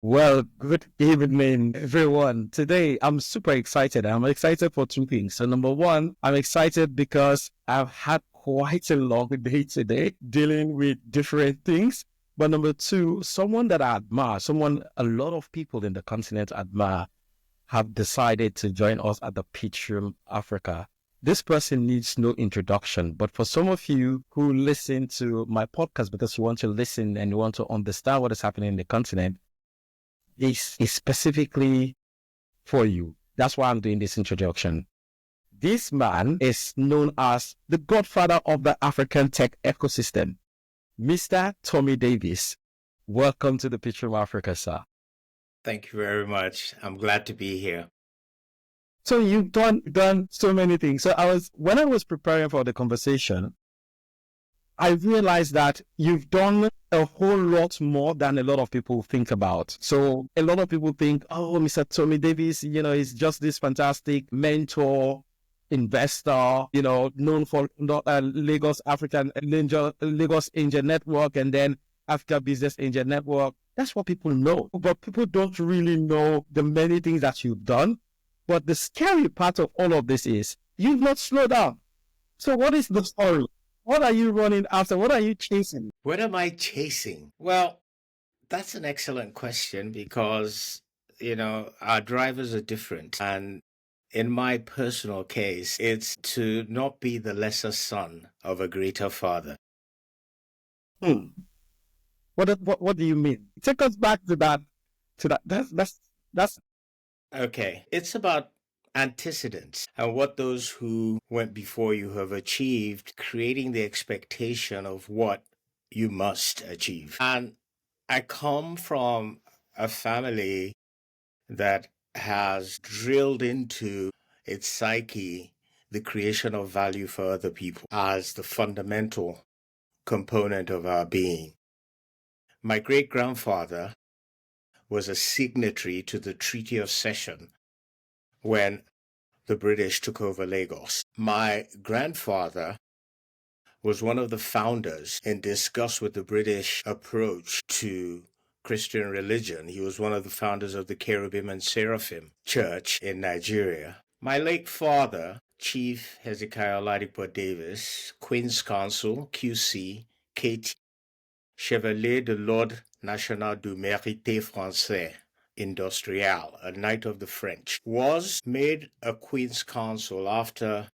Well, good evening, everyone. Today, I'm super excited. I'm excited for two things. So, number one, I'm excited because I've had quite a long day today dealing with different things. But number two, someone that I admire, someone a lot of people in the continent admire, have decided to join us at the Pitch Room Africa. This person needs no introduction, but for some of you who listen to my podcast because you want to listen and you want to understand what is happening in the continent, this is specifically for you. That's why I'm doing this introduction. This man is known as the godfather of the African tech ecosystem, Mr. Tomi Davies. Welcome to the Pitch Room Africa, sir. Thank you very much. I'm glad to be here. So you've done so many things. So when I was preparing for the conversation, I realized that you've done a whole lot more than a lot of people think about. So a lot of people think, oh, Mr. Tomi Davies, he's just this fantastic mentor, investor, known for Lagos Lagos Angel Network and then Africa Business Angel Network. That's what people know. But people don't really know the many things that you've done. But the scary part of all of this is you've not slowed down. So what is the story? What are you running after? What are you chasing? What am I chasing? Well, that's an excellent question because, our drivers are different. And in my personal case, it's to not be the lesser son of a greater father. What do you mean? Take us back to that. That's Okay. It's about antecedents and what those who went before you have achieved, creating the expectation of what you must achieve. And I come from a family that has drilled into its psyche the creation of value for other people as the fundamental component of our being. My great-grandfather was a signatory to the Treaty of Cession when the British took over Lagos. My grandfather was one of the founders in disgust with the British approach to Christian religion. He was one of the founders of the Cherubim and Seraphim Church in Nigeria. My late father, Chief Hezekiah Oladipo Davis, Queen's Counsel, QC, KT, Chevalier de l'Ordre National du Mérite Français, Industrial, a Knight of the French, was made a Queen's Counsel after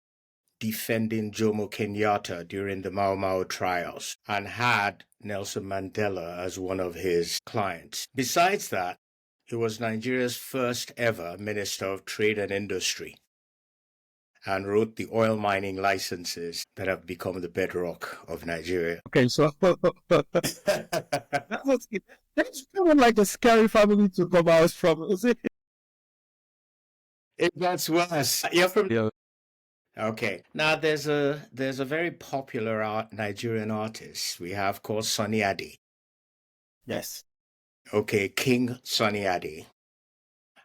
defending Jomo Kenyatta during the Mau Mau trials and had Nelson Mandela as one of his clients. Besides that, he was Nigeria's first ever Minister of Trade and Industry and wrote the oil mining licenses that have become the bedrock of Nigeria. okay. So that's kind of like a scary family to come out from. Is it? It gets worse. You're from Yeah. Okay. Now there's a very popular Nigerian artist we have called Sunny Ade. Yes. Okay, King Sunny Ade.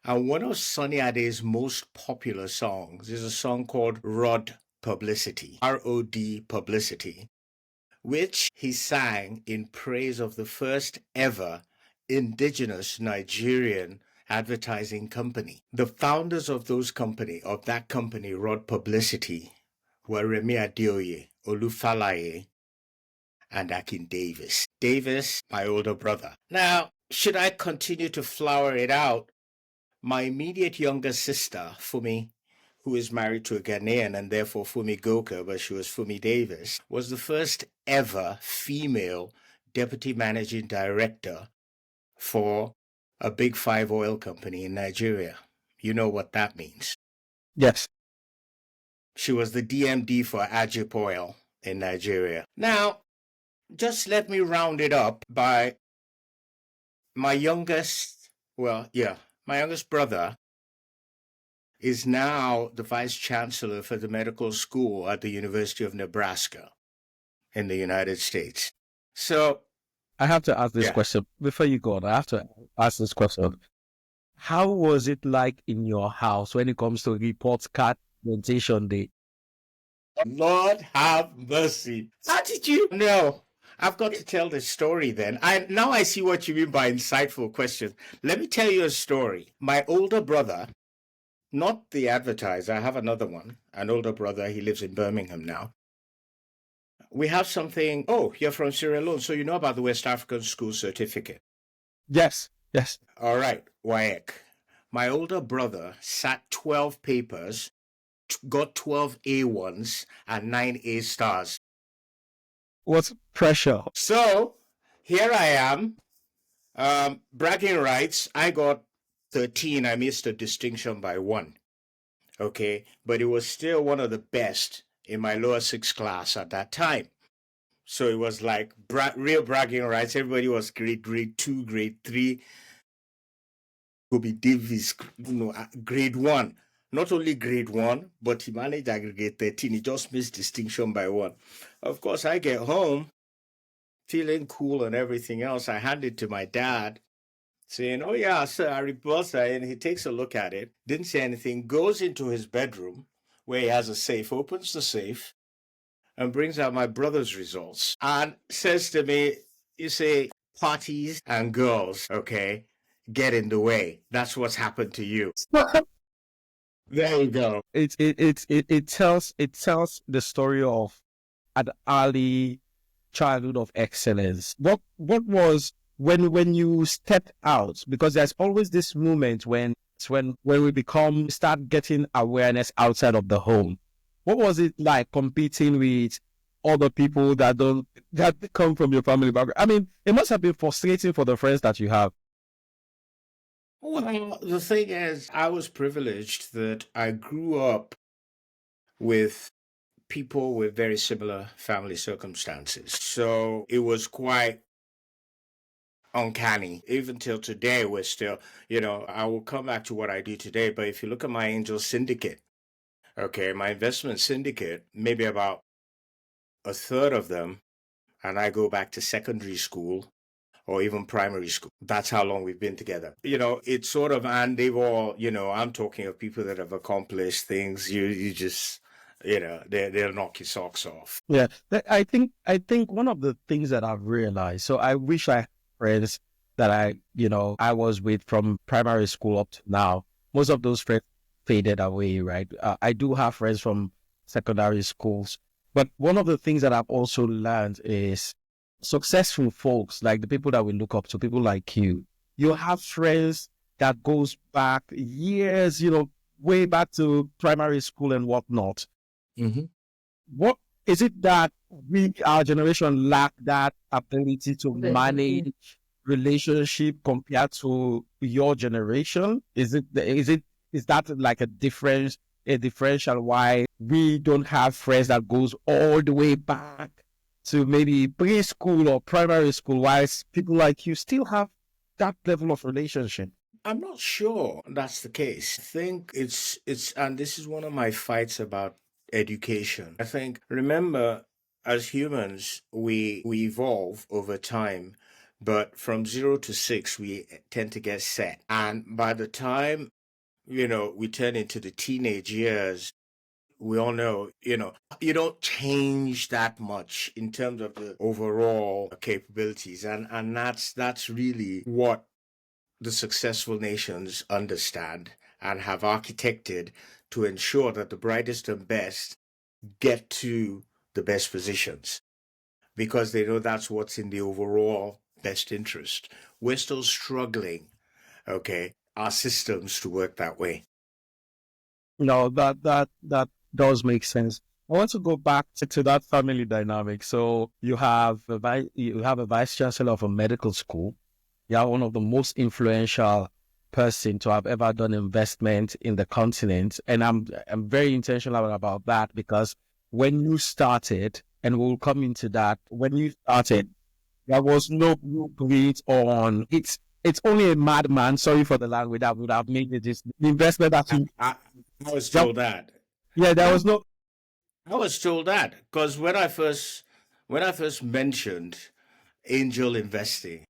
And one of Sunny Ade's most popular songs is a song called Rod Publicity, R-O-D Publicity, which he sang in praise of the first ever indigenous Nigerian advertising company. The founders of that company, Rod Publicity, were Remi Adeoye, Olufalaye, and Akin Davis. Davis, my older brother. Now, should I continue to flower it out, my immediate younger sister, Fumi, who is married to a Ghanaian and therefore Fumi Goka, but she was Fumi Davis, was the first ever female deputy managing director for a big five oil company in Nigeria. You know what that means. Yes. She was the DMD for Ajip Oil in Nigeria. Now, just let me round it up by my youngest brother is now the vice chancellor for the medical school at the University of Nebraska in the United States. So I have to ask this question before you go on. I have to ask this question. How was it like in your house when it comes to report card presentation day? Lord have mercy. How did you know? I've got to tell the story then. Now I see what you mean by insightful questions. Let me tell you a story. My older brother, not the advertiser, I have another one, an older brother, he lives in Birmingham now. We have something, oh, you're from Sierra Leone, so you know about the West African School Certificate. Yes, yes. All right, WAEC. My older brother sat 12 papers, got 12 A1s and 9 A stars. What pressure? So here I am, bragging rights. I got 13. I missed a distinction by 1. Okay, but it was still one of the best in my lower 6 class at that time. So it was like real bragging rights. Everybody was grade 2, grade 3. Tomi Davies, grade 1. Not only grade 1, but he managed aggregate 13. He just missed distinction by 1. Of course, I get home feeling cool and everything else. I hand it to my dad, saying, oh yeah, sir, I report that. And he takes a look at it, didn't say anything, goes into his bedroom where he has a safe, opens the safe, and brings out my brother's results and says to me, you say, parties and girls, okay, get in the way. That's what's happened to you. There you go. It tells the story of an early childhood of excellence. What was when you stepped out? Because there's always this moment when we start getting awareness outside of the home. What was it like competing with other people that come from your family background? I mean, it must have been frustrating for the friends that you have. Well, the thing is, I was privileged that I grew up with people with very similar family circumstances. So it was quite uncanny. Even till today, we're still, I will come back to what I do today. But if you look at my angel syndicate, okay, my investment syndicate, maybe about a third of them, and I go back to secondary school or even primary school. That's how long we've been together. It's sort of, and they've all, I'm talking of people that have accomplished things. You just, they'll knock your socks off. Yeah, I think one of the things that I've realized. So I wish I had friends that I was with from primary school up to now. Most of those friends faded away, right? I do have friends from secondary schools, but one of the things that I've also learned is successful folks, like the people that we look up to, people like you have friends that goes back years, way back to primary school and whatnot. Mm-hmm. What is it that our generation lack that ability to manage relationship compared to your generation? Is that like a differential why we don't have friends that goes all the way back to maybe preschool or primary school, while people like you still have that level of relationship? I'm not sure that's the case. I think it's and this is one of my fights about education. I think, remember, as humans, we evolve over time, but from 0 to 6, we tend to get set. And by the time, we turn into the teenage years, we all know, you don't change that much in terms of the overall capabilities. And that's really what the successful nations understand and have architected to ensure that the brightest and best get to the best positions because they know that's what's in the overall best interest. We're still struggling, okay, our systems to work that way. No, that does make sense. I want to go back to that family dynamic. So you have a vice chancellor of a medical school. You are one of the most influential person to have ever done investment in the continent, and I'm very intentional about that because when you started, and we'll come into that, when you started, there was no blueprint on it's only a madman, sorry for the language, that would have made it this the investment that you I was told that. yeah, there was no I was told that because when I first mentioned angel investing,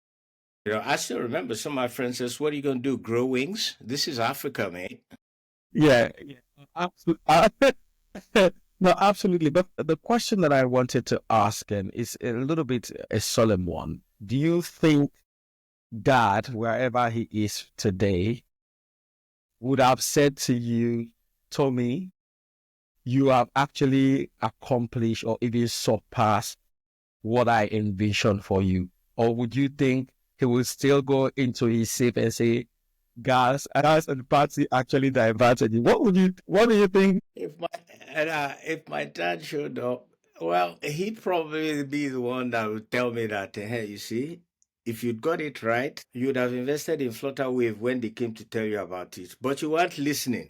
I still remember some of my friends says, "What are you going to do? Grow wings? This is Africa, mate." yeah, absolutely. No, absolutely. But the question that I wanted to ask him is a little bit a solemn one. Do you think Dad, wherever he is today, would have said to you, Tommy, you have actually accomplished or even surpassed what I envisioned for you? Or would you think he would still go into his safe and say, gas and party actually diverted you? What do you think? If my if my dad showed up, well, he'd probably be the one that would tell me that, hey, you see, if you'd got it right, you'd have invested in Flutterwave when they came to tell you about it. But you weren't listening.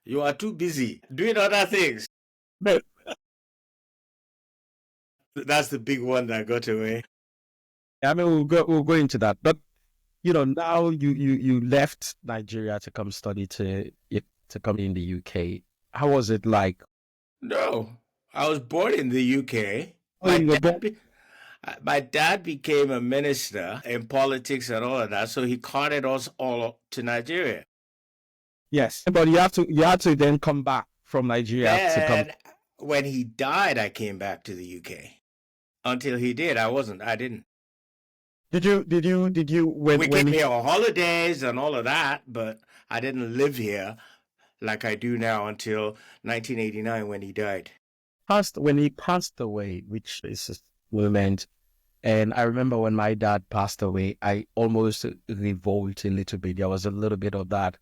You are too busy doing other things. No, That's the big one that got away. I mean, we'll go into that. But now you left Nigeria to come study to come in the UK. How was it like? No, I was born in the UK. Oh, you were born. My dad became a minister in politics and all of that, so he carted us all up to Nigeria. Yes, but you had to then come back from Nigeria to come. Then, when he died, I came back to the UK. Until he did, I didn't. Did you We when came he here on holidays and all of that, but I didn't live here like I do now until 1989 when he died. passed away, which is a moment. And I remember when my dad passed away, I almost revolted a little bit. There was a little bit of that,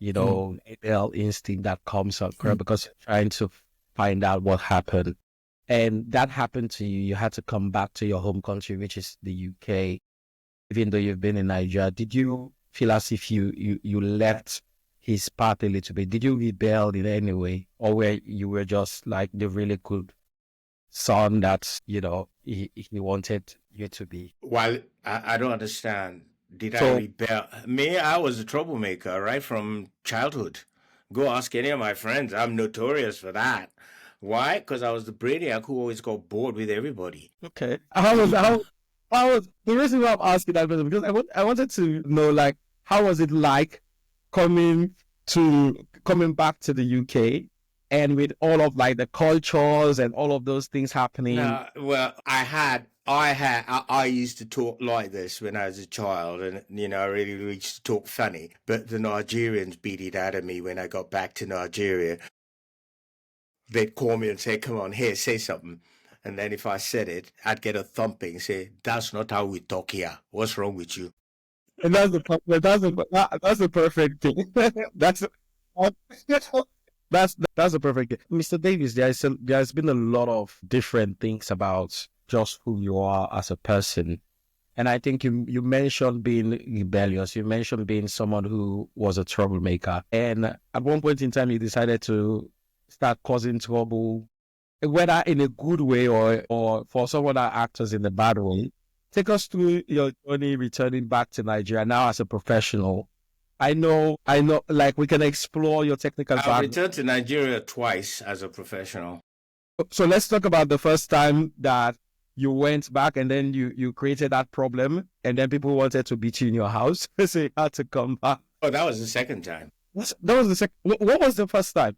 male instinct that comes up because you're trying to find out what happened. And that happened to you. You had to come back to your home country, which is the UK, even though you've been in Nigeria. Did you feel as if you left his path a little bit? Did you rebel in any way? Or where you were just like the really good son that, he wanted you to be? Well, I don't understand. Did I So, rebel? Me, I was a troublemaker right from childhood. Go ask any of my friends. I'm notorious for that. Why? Because I was the brainiac who always got bored with everybody. okay. How was the reason why I'm asking that question because I wanted to know like how was it like coming coming back to the UK and with all of like the cultures and all of those things happening. No, well, I used to talk like this when I was a child, and I really used to talk funny. But the Nigerians beat it out of me when I got back to Nigeria. They'd call me and say, "Come on, here, say something." And then if I said it, I'd get a thumping. Say, "That's not how we talk here. What's wrong with you?" And that's the perfect thing. that's that's the perfect thing. Mr. Davis, there's been a lot of different things about just who you are as a person. And I think you mentioned being rebellious. You mentioned being someone who was a troublemaker. And at one point in time, you decided to start causing trouble, whether in a good way or for some other actors in a bad way. Take us through your journey returning back to Nigeria now as a professional. I know, like we can explore your technical I've background. returned to Nigeria twice as a professional. So let's talk about the first time that you went back and then you created that problem and then people wanted to beat you in your house. So you had to come back. Oh, that was the second time. That was the second. What was the first time?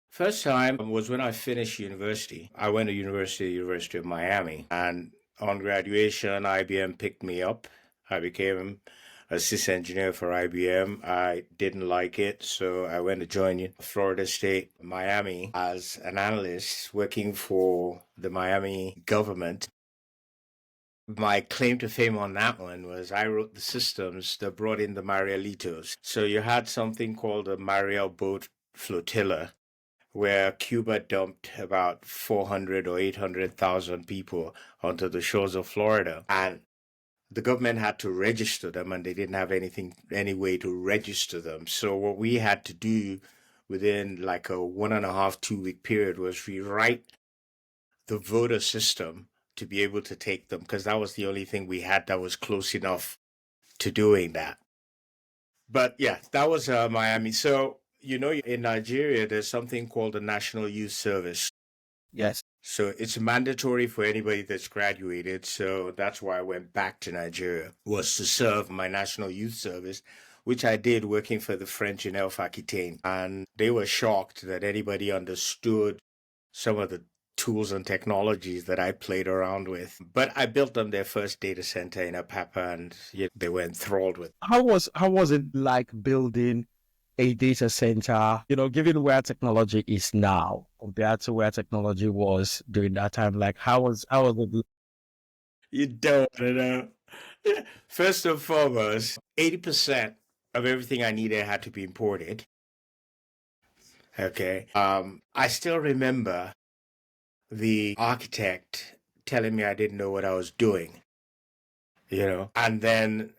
First time was when I finished university. I went to University of Miami, and on graduation, IBM picked me up. I became a sys engineer for IBM. I didn't like it, so I went to join Florida State, Miami, as an analyst working for the Miami government. My claim to fame on that one was I wrote the systems that brought in the Marielitos. So you had something called a Mariel boat flotilla where Cuba dumped about 400 or 800,000 people onto the shores of Florida. And the government had to register them, and they didn't have any way to register them. So what we had to do within like a 1.5, 2 week period was rewrite the voter system to be able to take them, because that was the only thing we had that was close enough to doing that. But yeah, that was Miami. So, in Nigeria, there's something called the National Youth Service. Yes. So it's mandatory for anybody that's graduated. So that's why I went back to Nigeria, was to serve my National Youth Service, which I did working for the French in El Aquitaine. And they were shocked that anybody understood some of the tools and technologies that I played around with. But I built them their first data center in Apapa, and they were enthralled with. How was it like building a data center, given where technology is now compared to where technology was during that time? Like how was it? You don't want to know. First and foremost, 80% of everything I needed had to be imported. Okay. I still remember the architect telling me I didn't know what I was doing, and then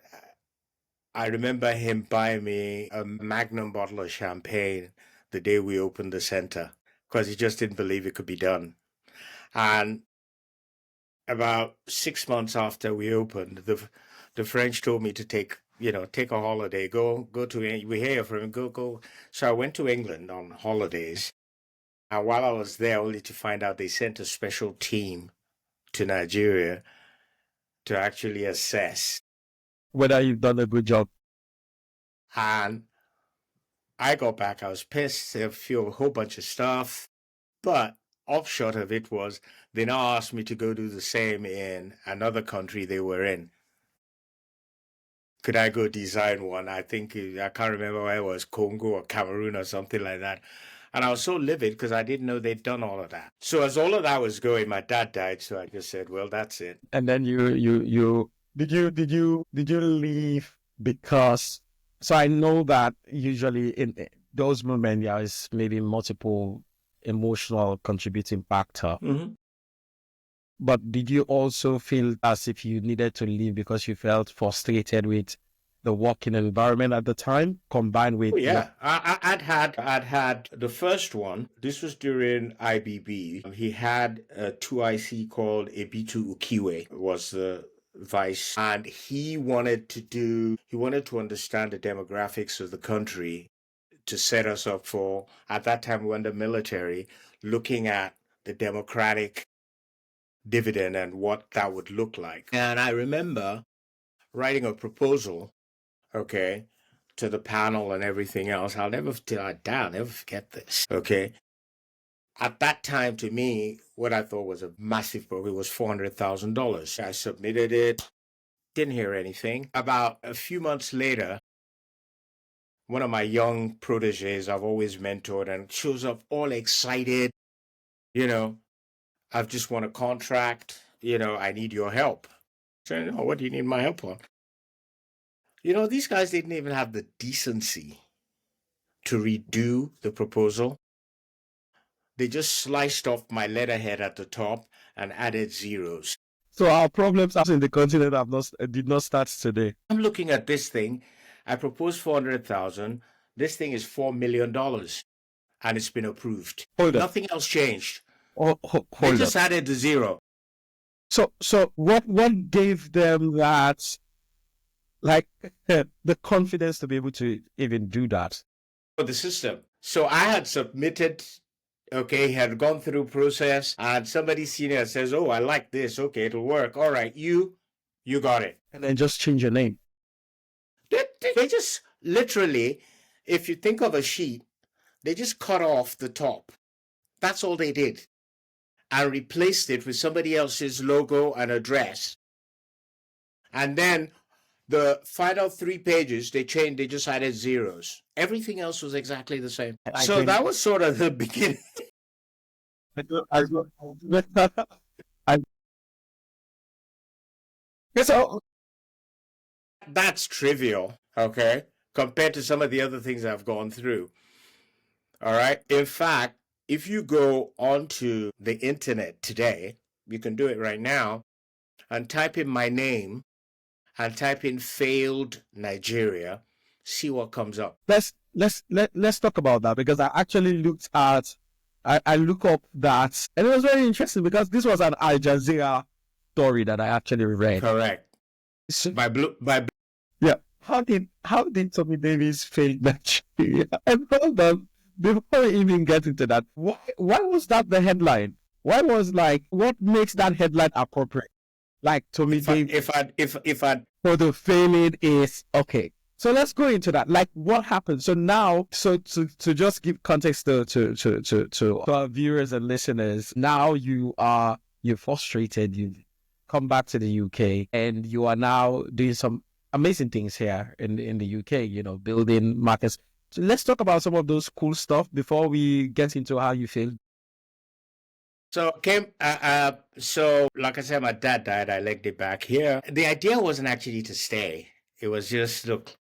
I remember him buying me a magnum bottle of champagne the day we opened the center because he just didn't believe it could be done. And about 6 months after we opened, the French told me to take a holiday, go to, we hear from him, go. So I went to England on holidays. And while I was there, only to find out they sent a special team to Nigeria to actually assess. Whether you've done a good job. And I got back, I was pissed, a whole bunch of stuff. But offshot of it was they now asked me to go do the same in another country they were in. Could I go design one? I think, I can't remember where it was, Congo or Cameroon or something like that. And I was so livid because I didn't know they'd done all of that. So as all of that was going, my dad died. So I just said, well, that's it. And then did you leave because, so I know that usually in those moments there is maybe multiple emotional contributing factor. Mm-hmm. But did you also feel as if you needed to leave because you felt frustrated with the working environment at the time, combined with... Oh, yeah, I'd had the first one. This was during IBB. He had a 2IC called Ebitu Ukiwe, was the vice, and he wanted to understand the demographics of the country to set us up for, at that time we were in the military, looking at the democratic dividend and what that would look like. And I remember writing a proposal, okay, to the panel and everything else. I'll never forget this, okay? At that time, to me, what I thought was a massive proposal was $400,000. I submitted it, didn't hear anything. About a few months later, one of my young proteges I've always mentored and shows up all excited, I've just won a contract, I need your help. So, what do you need my help on? These guys didn't even have the decency to redo the proposal. They just sliced off my letterhead at the top and added zeros. So our problems in the continent did not start today. I'm looking at this thing. I proposed $400,000. This thing is $4 million, and it's been approved. Nothing else changed. They just added the zero. So what gave them that, like, the confidence to be able to even do that? The system. So I had submitted, okay, had gone through process, and somebody senior says, oh, I like this. Okay, it'll work. All right, you got it. And then just change your name. They just literally, if you think of a sheet, they just cut off the top. That's all they did. And replaced it with somebody else's logo and address. And then the final 3 pages, they just added zeros. Everything else was exactly the same. So that was sort of the beginning. So that's trivial, okay, compared to some of the other things I've gone through. All right. In fact, if you go onto the internet today, you can do it right now, and type in my name and type in failed Nigeria, see what comes up. Let's talk about that, because I actually looked at, I look up that, and it was very interesting because this was an Al Jazeera story that I actually read. Correct. So, Yeah. How did Tomi Davies fail Nigeria? And hold on, before we even get into that, why was that the headline? What makes that headline appropriate? Like Tomi Davies, if I for the failing is okay. So let's go into that. Like, what happened? So now, so to just give context to our viewers and listeners, now you're frustrated. You've come back to the UK, and you are now doing some amazing things here in the UK. You know, building markets. So let's talk about some of those cool stuff before we get into how you feel. So like I said, my dad died. I legged it back here. The idea wasn't actually to stay. It was just, look,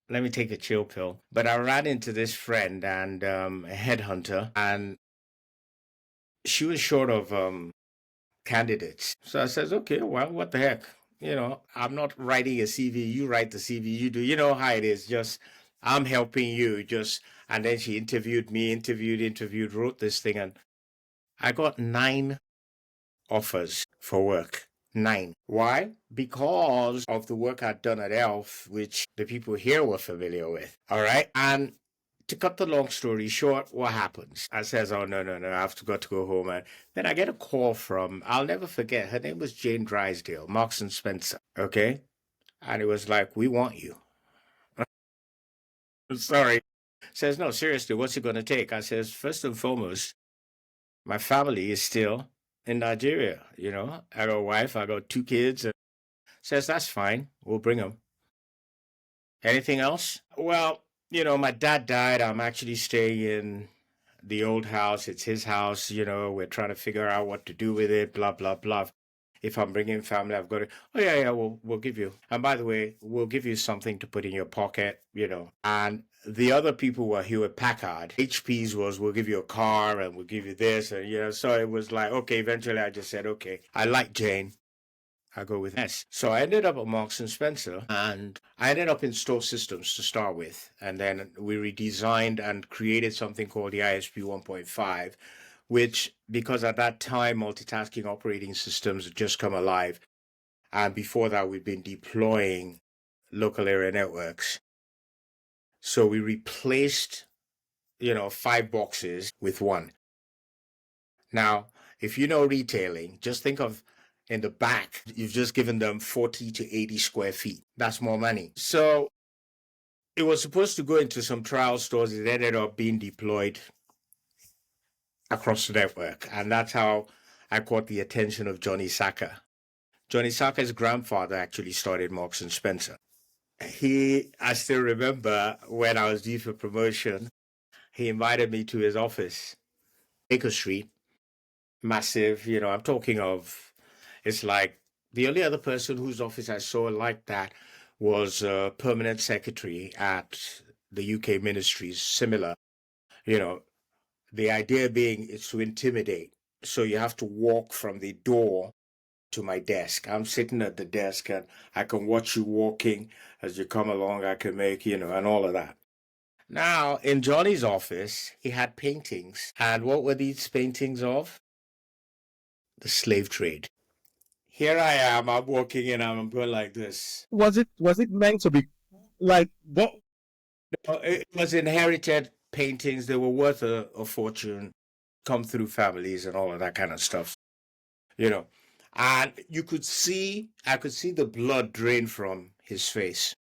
let me take a chill pill. But I ran into this friend and a headhunter, and she was short of candidates. So I says, okay, well, what the heck? You know, I'm not writing a CV. You write the CV. You do. You know how it is. Just I'm helping you. Just and then she interviewed me, interviewed, wrote this thing, and I got 9 offers for work. 9. Why? Because of the work I'd done at ELF, which the people here were familiar with. All right. And to cut the long story short, what happens? I says, oh, no, I have to go home. And then I get a call from, I'll never forget, her name was Jane Drysdale, Marks and Spencer. Okay. And it was like, we want you. Sorry. Says, no, seriously, what's it going to take? I says, first and foremost, my family is still in Nigeria. You know, I got a wife, I got 2 kids. And says, that's fine. We'll bring them. Anything else? Well, you know, my dad died. I'm actually staying in the old house. It's his house. You know, we're trying to figure out what to do with it, blah, blah, blah. If I'm bringing family, I've got to, oh, yeah, we'll give you. And by the way, we'll give you something to put in your pocket, you know. And the other people were Hewlett Packard. HP's was, we'll give you a car and we'll give you this. And, you know, so it was like, okay, eventually I just said, okay, I like Jane. I go with S. So I ended up at Marks and Spencer, and I ended up in store systems to start with. And then we redesigned and created something called the ISP 1.5, which, because at that time, multitasking operating systems had just come alive. And before that, we'd been deploying local area networks. So we replaced, you know, 5 boxes with 1. Now, if you know retailing, just think of in the back, you've just given them 40 to 80 square feet. That's more money. So it was supposed to go into some trial stores. It ended up being deployed across the network. And that's how I caught the attention of Johnny Saka. Johnny Saka's grandfather actually started Marks and Spencer. I still remember when I was due for promotion, he invited me to his office, Baker Street, massive, you know, I'm talking of, it's like the only other person whose office I saw like that was a permanent secretary at the UK ministries, similar. You know, the idea being is to intimidate. So you have to walk from the door to my desk. I'm sitting at the desk and I can watch you walking as you come along. I can make, you know, and all of that. Now, in Johnny's office, he had paintings. And what were these paintings of? The slave trade. Here I am, I'm walking in, I'm going like this. Was it meant to be like what? It was inherited paintings. They were worth a fortune, come through families and all of that kind of stuff, you know. And I could see the blood drain from his face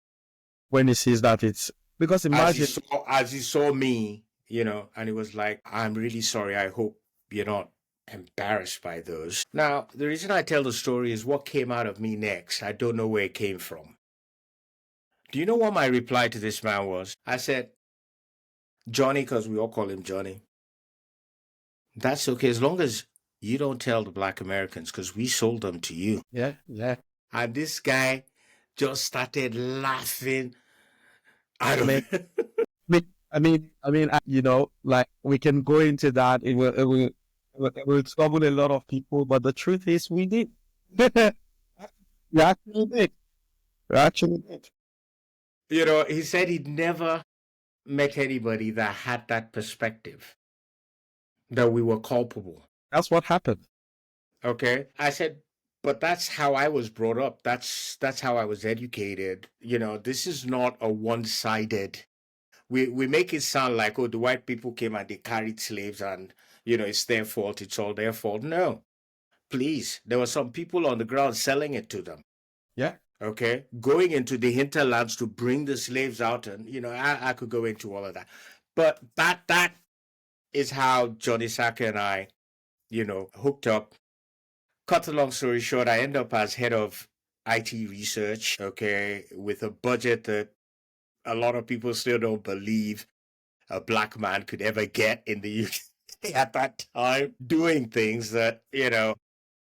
When he sees that, it's because imagine as he saw me, you know, and he was like, I'm really sorry. I hope you're not embarrassed by those. Now, the reason I tell the story is what came out of me next. I don't know where it came from. Do you know what my reply to this man was? I said, Johnny, because we all call him Johnny. That's okay as long as you don't tell the Black Americans because we sold them to you. yeah. And this guy just started laughing. I I don't mean, you know, like we can go into that. It will trouble a lot of people, but the truth is, we did. We actually did. We actually did. You know, he said he'd never met anybody that had that perspective, that we were culpable. That's what happened. Okay. I said, but that's how I was brought up. That's how I was educated. You know, this is not a one-sided. We make it sound like, oh, the white people came and they carried slaves and, you know, it's their fault, it's all their fault. No. Please. There were some people on the ground selling it to them. Yeah. okay, going into the hinterlands to bring the slaves out. And, I could go into all of that. But that is how Johnny Saka and I, hooked up. Cut a long story short, I end up as head of IT research, okay, with a budget that a lot of people still don't believe a black man could ever get in the UK at that time, doing things that,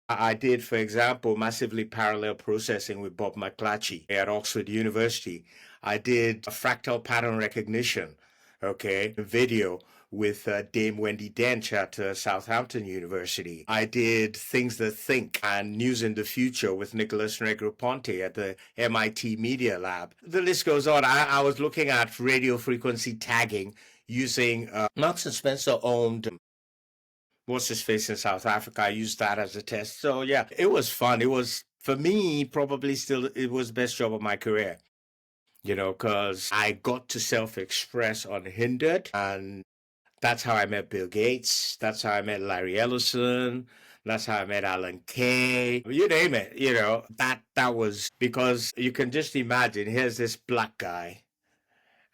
I did, for example, massively parallel processing with Bob McClatchy at Oxford University. I did fractal pattern recognition, okay, video with Dame Wendy Dench at Southampton University. I did Things That Think and News in the Future with Nicholas Negroponte at the MIT Media Lab. The list goes on. I was looking at radio frequency tagging using Marks and Spencer owned what's his face in South Africa. I used that as a test. So yeah, it was fun. It was, for me, probably still, it was the best job of my career, because I got to self-express unhindered. And that's how I met Bill Gates. That's how I met Larry Ellison. That's how I met Alan Kay. You name it, that was because you can just imagine, here's this black guy,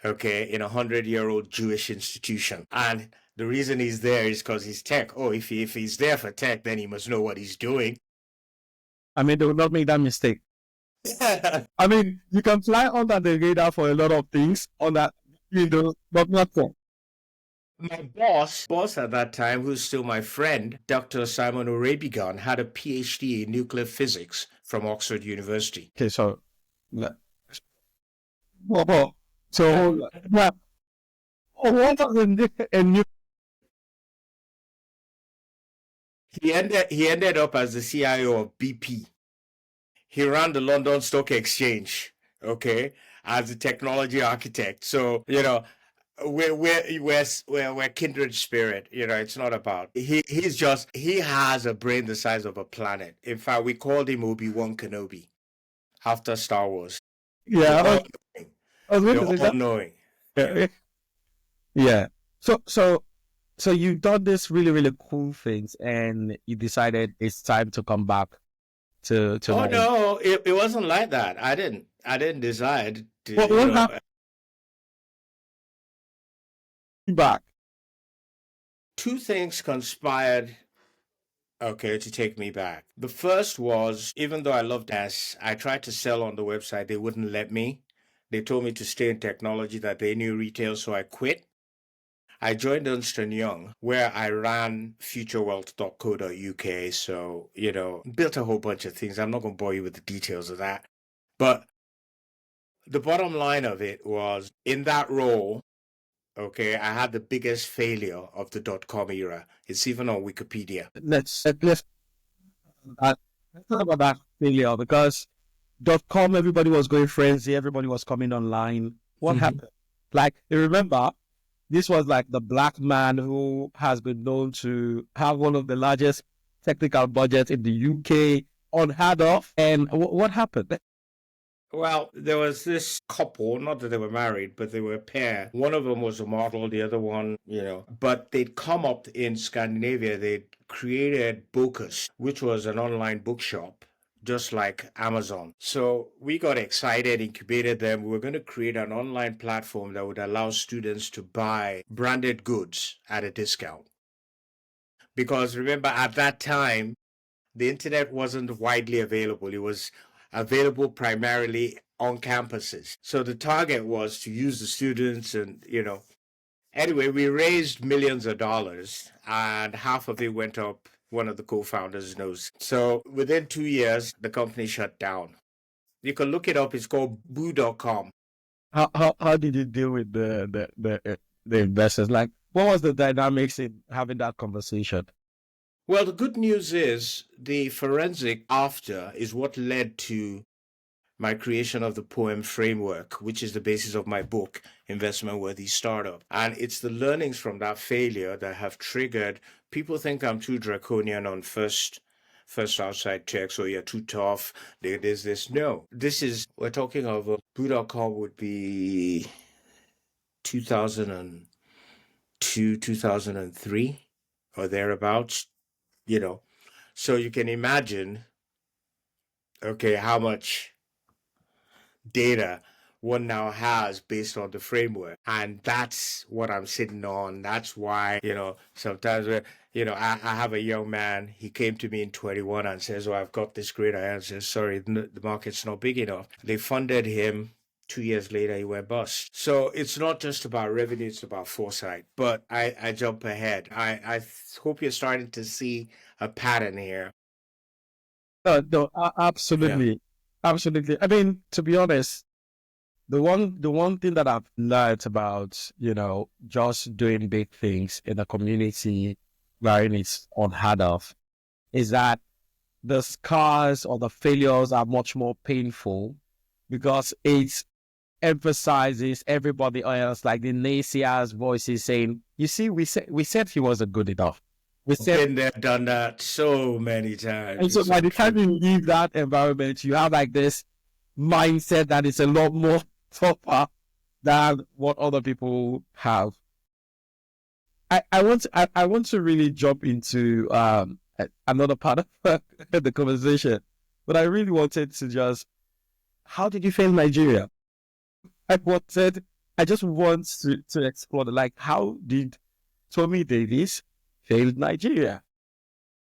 okay, in 100-year-old Jewish institution. And the reason he's there is because he's tech. Oh, if he's there for tech, then he must know what he's doing. I mean, they will not make that mistake. I mean, you can fly under the radar for a lot of things on that, but not for. My boss at that time, who's still my friend, Dr. Simon Orabigan, had a PhD in nuclear physics from Oxford University. Okay, so, so, what was a new? He ended up as the CIO of BP. He ran the London Stock Exchange, okay, as a technology architect. So, we're kindred spirit. It's not about he has a brain the size of a planet. In fact, we called him Obi-Wan Kenobi after Star Wars. Yeah, I was going to say You're all knowing. Yeah. So you've done this really, really cool things, and you decided it's time to come back to. Oh no, it wasn't like that. I didn't decide to. What happened? Back. Two things conspired, okay, to take me back. The first was, even though I loved S, I tried to sell on the website. They wouldn't let me. They told me to stay in technology, that they knew retail, so I quit. I joined Ernst & Young, where I ran futurewealth.co.uk. So, built a whole bunch of things. I'm not going to bore you with the details of that. But the bottom line of it was, in that role, okay, I had the biggest failure of the .com era. It's even on Wikipedia. Let's talk about that failure, because .com, everybody was going frenzy, everybody was coming online. What happened? Like, you remember, this was like the black man who has been known to have one of the largest technical budgets in the UK, unheard of. And what happened? Well, there was this couple, not that they were married, but they were a pair. One of them was a model, the other one, but they'd come up in Scandinavia. They'd created Bocus, which was an online bookshop, just like Amazon. So we got excited, incubated them. We were going to create an online platform that would allow students to buy branded goods at a discount. Because remember, at that time, the internet wasn't widely available. It was available primarily on campuses. So the target was to use the students and, Anyway, we raised millions of dollars, and half of it went up one of the co-founders' nose. So within 2 years, the company shut down. You can look it up. It's called boo.com. How did you deal with the investors? Like, what was the dynamics in having that conversation? Well, the good news is the forensic after is what led to my creation of the poem framework, which is the basis of my book, Investment Worthy Startup. And it's the learnings from that failure that have triggered. People think I'm too draconian on first outside checks, or you're too tough. There's this. No, we're talking of Boo.com would be 2002, 2003, or thereabouts, So you can imagine, okay, how much data one now has based on the framework. And that's what I'm sitting on. That's why, sometimes, I have a young man, he came to me in 21 and says, oh, I've got this great idea. I said, sorry, the market's not big enough. They funded him. 2 years later, he went bust. So it's not just about revenue, it's about foresight. But I jump ahead. I hope you're starting to see a pattern here. No, Yeah. absolutely, absolutely. I mean, to be honest, the one thing that I've learned about, just doing big things in a community wherein it's unheard of is that the scars or the failures are much more painful because it emphasizes everybody else, like the naysayers' voices saying, "You see, we said he wasn't good enough. We said." Been there, done that so many And times. so It's by so the time true. you leave that environment, you have like this mindset that is a lot more tougher than what other people have. I want to really jump into another part of the conversation, but I really wanted to just, how did you fail Nigeria? I just want to explore like, how did Tomi Davies fail Nigeria?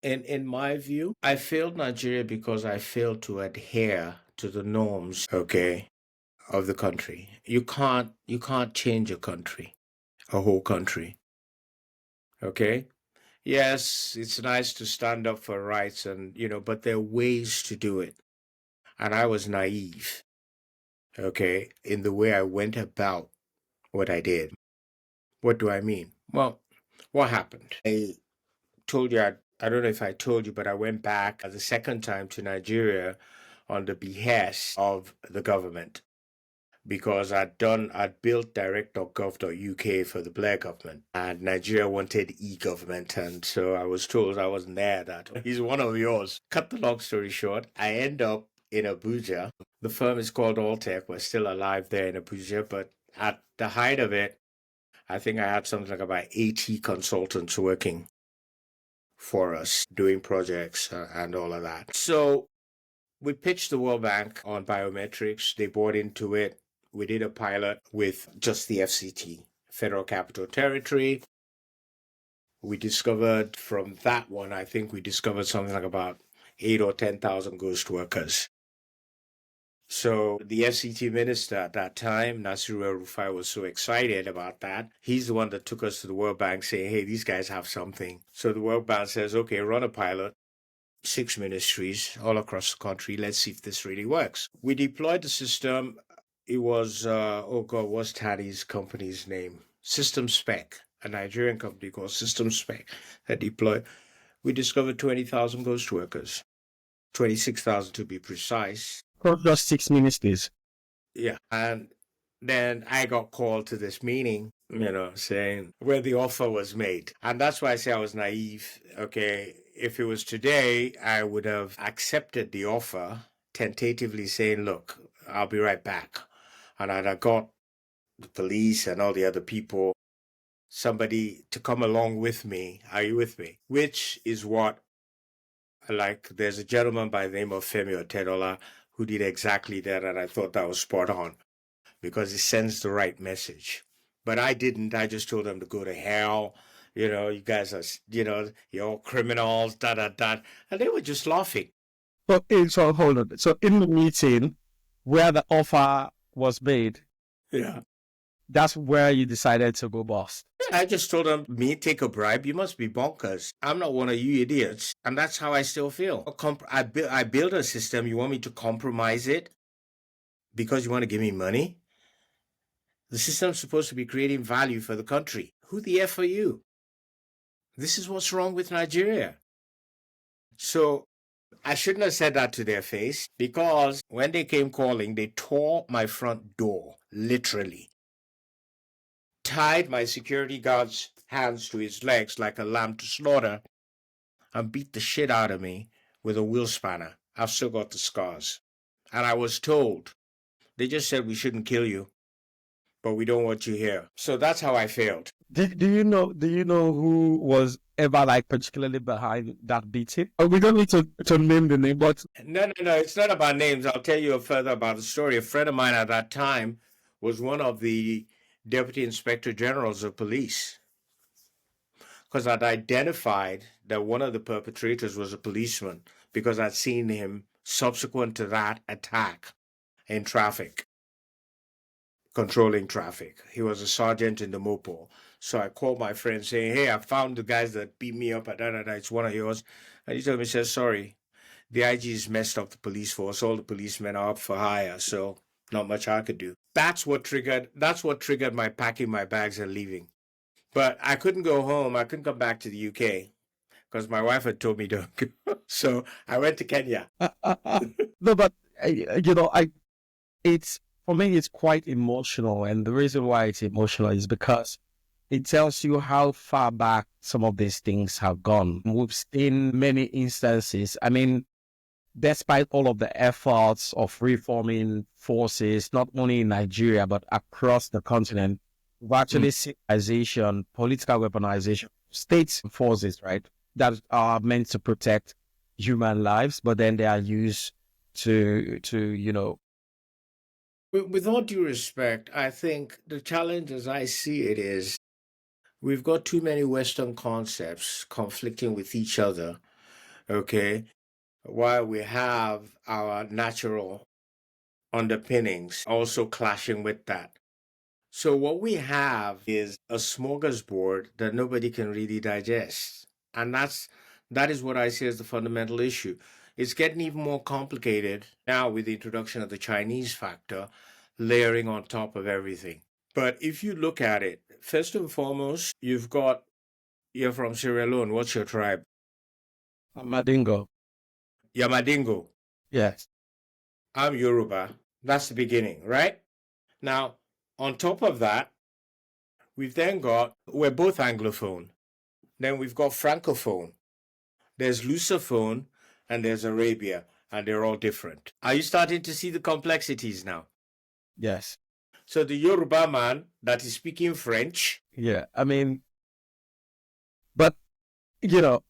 In my view, I failed Nigeria because I failed to adhere to the norms, okay, of the country. You can't change a country, a whole country, okay? Yes, it's nice to stand up for rights and but there are ways to do it. And I was naive, okay, in the way I went about what I did. What do I mean? Well, what happened? I told you, I don't know if I told you, but I went back the second time to Nigeria on the behest of the government because I'd built direct.gov.uk for the Blair government and Nigeria wanted e-government. And so I was told I wasn't there that he's one of yours. Cut the long story short, I end up in Abuja. The firm is called Alltech. We're still alive there in Abuja, but at the height of it, I think I had something like about 80 consultants working for us doing projects and all of that. So we pitched the World Bank on biometrics. They bought into it. We did a pilot with just the FCT, Federal Capital Territory. We discovered from that one, I think we discovered something like about 8 or 10,000 ghost workers. So the FCT minister at that time, Nasiru El-Rufai, was so excited about that. He's the one that took us to the World Bank saying, hey, these guys have something. So the World Bank says, okay, run a pilot. 6 ministries all across the country. Let's see if this really works. We deployed the system. It was, oh God, what's Taddy's company's name? System Spec, a Nigerian company called System Spec that deployed. We discovered 20,000 ghost workers, 26,000 to be precise. Not just 6 ministries. Yeah. And then I got called to this meeting, saying where the offer was made. And that's why I say I was naive. Okay. If it was today, I would have accepted the offer, tentatively saying, look, I'll be right back. And I'd have got the police and all the other people, somebody to come along with me. Are you with me? Which is what, like, there's a gentleman by the name of Femi Otedola who did exactly that. And I thought that was spot on, because it sends the right message. But I didn't. I just told them to go to hell. You guys are, you're all criminals, da da da. And they were just laughing. So hold on. So in the meeting where the offer was made, Yeah. that's where you decided to go bust. I just told them, me take a bribe, you must be bonkers. I'm not one of you idiots. And that's how I still feel. I build a system, you want me to compromise it because you want to give me money? The system's supposed to be creating value for the country. Who the F are you? This is what's wrong with Nigeria. So I shouldn't have said that to their face, because when they came calling, they tore my front door, literally. Tied my security guard's hands to his legs like a lamb to slaughter, and beat the shit out of me with a wheel spanner. I've still got the scars. And I was told, they just said we shouldn't kill you. but we don't want you here. So that's how I failed. Do you know who was ever like particularly behind that beating? Oh, we don't need to name the name, but No. It's not about names. I'll tell you further about the story. A friend of mine at that time was one of the deputy inspector generals of police, because I'd identified that one of the perpetrators was a policeman because I'd seen him subsequent to that attack in traffic, controlling traffic. He was a sergeant in the Mopo. So I called my friend saying, "Hey, I found the guys that beat me up at that. It's one of yours." And he told me, says, "Sorry, the IG's messed up the police force. All the policemen are up for hire, so not much I could do." That's what triggered my packing my bags and leaving. But I couldn't go home. I couldn't come back to the UK because my wife had told me to go. So I went to Kenya. no, but it's for me, it's quite emotional, and the reason why it's emotional is because it tells you how far back some of these things have gone. We've seen many instances. I mean, despite all of the efforts of reforming forces, not only in Nigeria, but across the continent, we've actually seen political weaponization, state forces, right, that are meant to protect human lives, but then they are used to. With all due respect, I think the challenge as I see it is we've got too many Western concepts conflicting with each other, okay, while we have our natural underpinnings also clashing with that. So what we have is a smorgasbord that nobody can really digest. And that is what I see as the fundamental issue. It's getting even more complicated now with the introduction of the Chinese factor layering on top of everything. But if you look at it, first and foremost, you're from Sierra Leone. What's your tribe? Madingo. Yamadingo. Yes. I'm Yoruba. That's the beginning, right? Now, on top of that, we're both Anglophone. Then we've got Francophone. There's Lusophone and there's Arabia, and they're all different. Are you starting to see the complexities now? Yes. So the Yoruba man that is speaking French. Yeah. I mean, but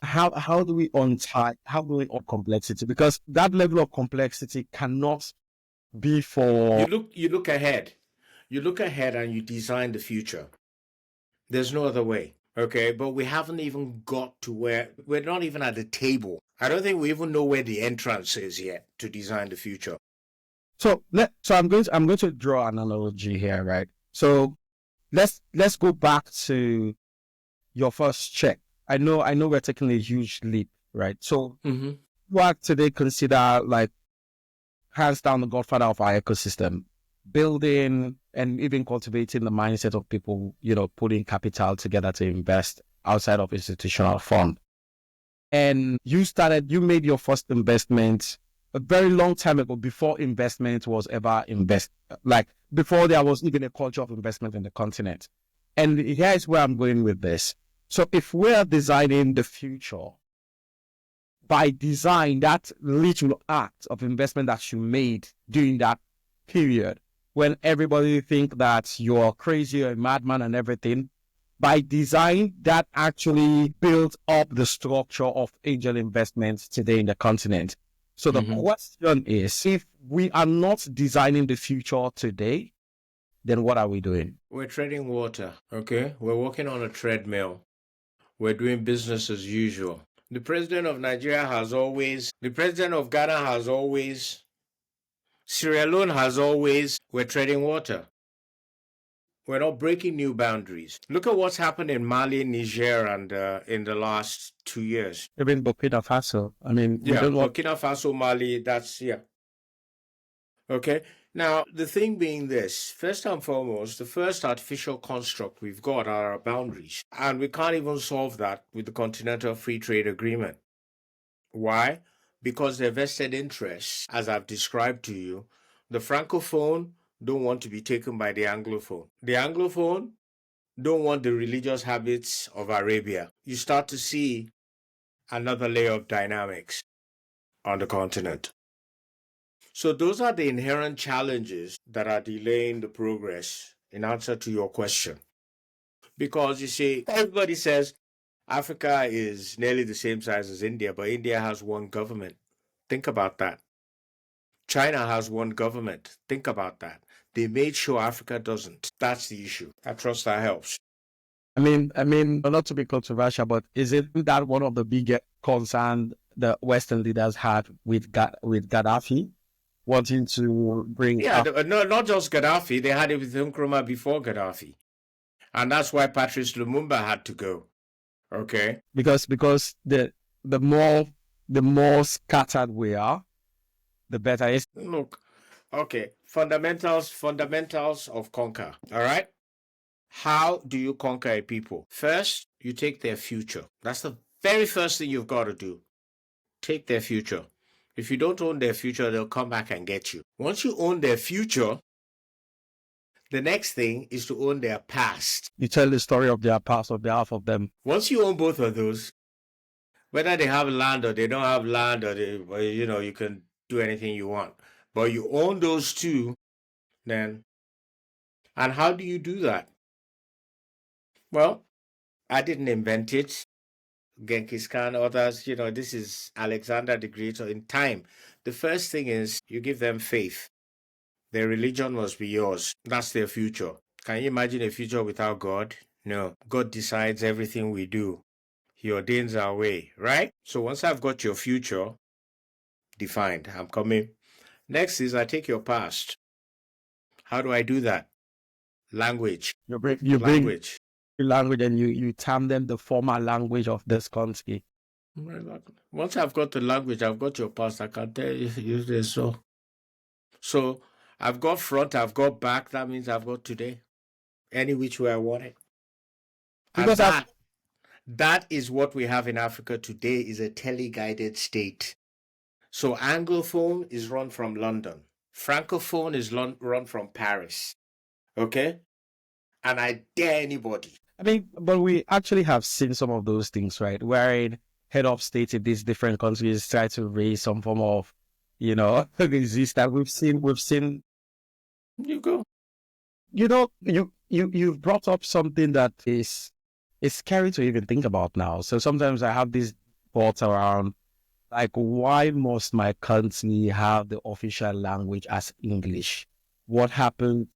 how do we untie, how do we on complexity? Because that level of complexity cannot be for. You look ahead. You look ahead and you design the future. There's no other way. Okay, but we haven't even got to where we're not even at the table. I don't think we even know where the entrance is yet to design the future. So I'm going to draw an analogy here, right? So let's go back to your first check. I know we're taking a huge leap, right? So what today consider like hands down the godfather of our ecosystem, building and even cultivating the mindset of people, putting capital together to invest outside of institutional fund. And you made your first investment a very long time ago, before investment was ever like before there was even a culture of investment in the continent. And here is where I'm going with this. So if we're designing the future, by design, that little act of investment that you made during that period, when everybody think that you're crazy or a madman and everything, by design, that actually built up the structure of angel investments today in the continent. So the question is, if we are not designing the future today, then what are we doing? We're treading water, okay? We're walking on a treadmill. We're doing business as usual. The president of Nigeria has always, the president of Ghana has always, Sierra Leone has always, we're treading water. We're not breaking new boundaries. Look at what's happened in Mali, Niger, and in the last 2 years. Even Burkina Faso. I mean, we don't want. Burkina Faso, Mali, Okay. Now, the thing being this, first and foremost, the first artificial construct we've got are our boundaries. And we can't even solve that with the Continental Free Trade Agreement. Why? Because their vested interests, as I've described to you, the Francophone don't want to be taken by the Anglophone. The Anglophone don't want the religious habits of Arabia. You start to see another layer of dynamics on the continent. So those are the inherent challenges that are delaying the progress in answer to your question. Because you see, everybody says Africa is nearly the same size as India, but India has one government. Think about that. China has one government. Think about that. They made sure Africa doesn't. That's the issue. I trust that helps. I mean, not to be controversial, but isn't that one of the biggest concerns the Western leaders had with Gaddafi wanting to bring Yeah, up? no, not just Gaddafi. They had it with Nkrumah before Gaddafi. And that's why Patrice Lumumba had to go. Okay? Because the more scattered we are, the better it's. Look, okay. Fundamentals of conquer. All right? How do you conquer a people? First, you take their future. That's the very first thing you've got to do. Take their future. If you don't own their future, they'll come back and get you. Once you own their future, the next thing is to own their past. You tell the story of their past on behalf of them. Once you own both of those, whether they have land or they don't have land, or you can do anything you want. But you own those two, then. And how do you do that? Well, I didn't invent it. Genghis Khan, others, this is Alexander the Great. So in time, the first thing is you give them faith. Their religion must be yours. That's their future. Can you imagine a future without God? No. God decides everything we do. He ordains our way, right? So once I've got your future defined, I'm coming. Next is I take your past. How do I do that? Language. You bring Language. language and you term them the formal language of this country. Once I've got the language, I've got your past, I can tell you this. So I've got front, I've got back. That means I've got today. Any which way I want it. And Because that is what we have in Africa today, is a tele-guided state. So Anglophone is run from London. Francophone is run from Paris. Okay? And I dare anybody. but we actually have seen some of those things, right? Wherein head of state in these different countries try to raise some form of, resistance. We've seen. You go. You've brought up something that is scary to even think about now. So sometimes I have these thoughts around, like, why must my country have the official language as English? What happened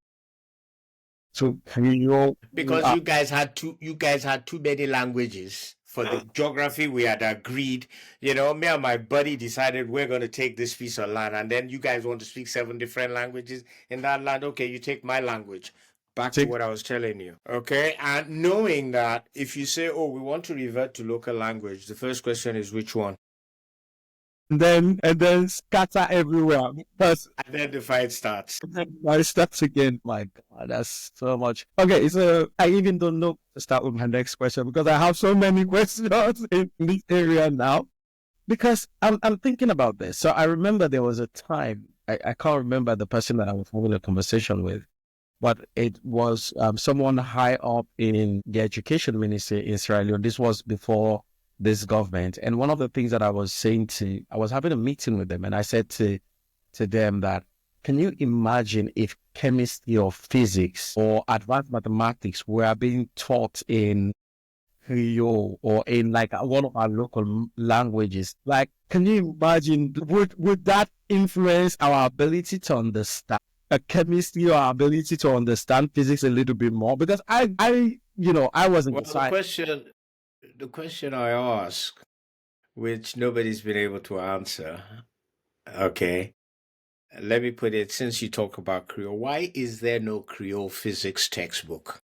to Creole? Because you guys had too many languages. For the geography, we had agreed, me and my buddy decided we're going to take this piece of land, and then you guys want to speak 7 different languages in that land. Okay, you take my language. Back to what I was telling you. Okay, and knowing that if you say, oh, we want to revert to local language, the first question is which one? And then scatter everywhere. Because And then the fight starts. it starts again. My God, that's so much. Okay, so I even don't know to start with my next question, because I have so many questions in this area now. Because I'm thinking about this. So I remember there was a time, I can't remember the person that I was having a conversation with, but it was someone high up in the education ministry in Sierra Leone. This was before this government. And one of the things that I was having a meeting with them, and I said to them that, can you imagine if chemistry or physics or advanced mathematics were being taught in Creole or in like one of our local languages? Like, can you imagine, would that influence our ability to understand chemistry or our ability to understand physics a little bit more? Because I wasn't the question I ask, which nobody's been able to answer. Okay. Let me put it, since you talk about Creole, why is there no Creole physics textbook?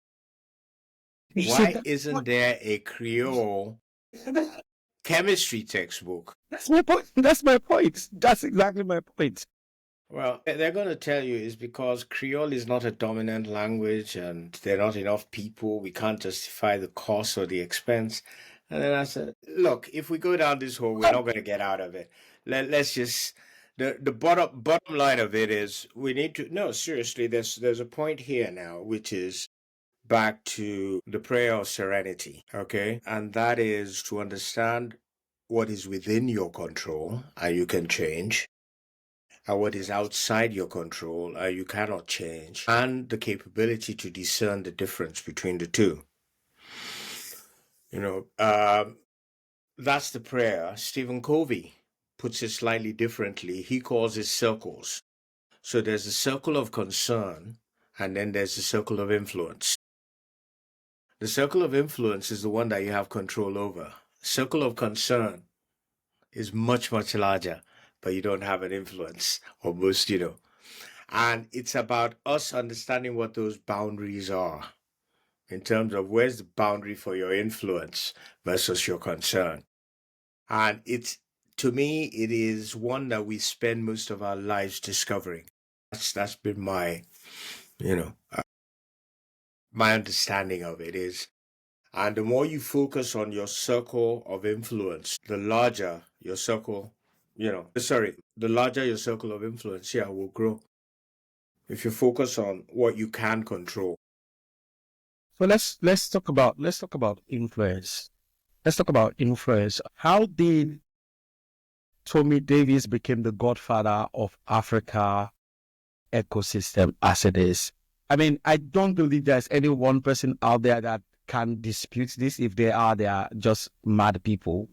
Why isn't there a Creole chemistry textbook? That's my point. That's exactly my point. Well, they're going to tell you it's because Creole is not a dominant language and there are not enough people. We can't justify the cost or the expense. And then I said, look, if we go down this hole, we're not going to get out of it. Let's just, the bottom line of it is we need to, no, seriously, there's a point here now, which is back to the prayer of serenity, okay? And that is to understand what is within your control and you can change, and what is outside your control and you cannot change, and the capability to discern the difference between the two. You know, that's the prayer. Stephen Covey puts it slightly differently. He calls it circles. So there's a circle of concern, and then there's a circle of influence. The circle of influence is the one that you have control over. Circle of concern is much, much larger, but you don't have an influence, almost, And it's about us understanding what those boundaries are in terms of where's the boundary for your influence versus your concern. And to me, it is one that we spend most of our lives discovering. That's been my, my understanding of it is. And the more you focus on your circle of influence, the larger your circle, the larger your circle of influence, will grow. If you focus on what you can control. So let's talk about influence. Let's talk about influence. How did Tomi Davies become the godfather of Africa ecosystem as it is? I mean, I don't believe there's any one person out there that can dispute this. If they are just mad people.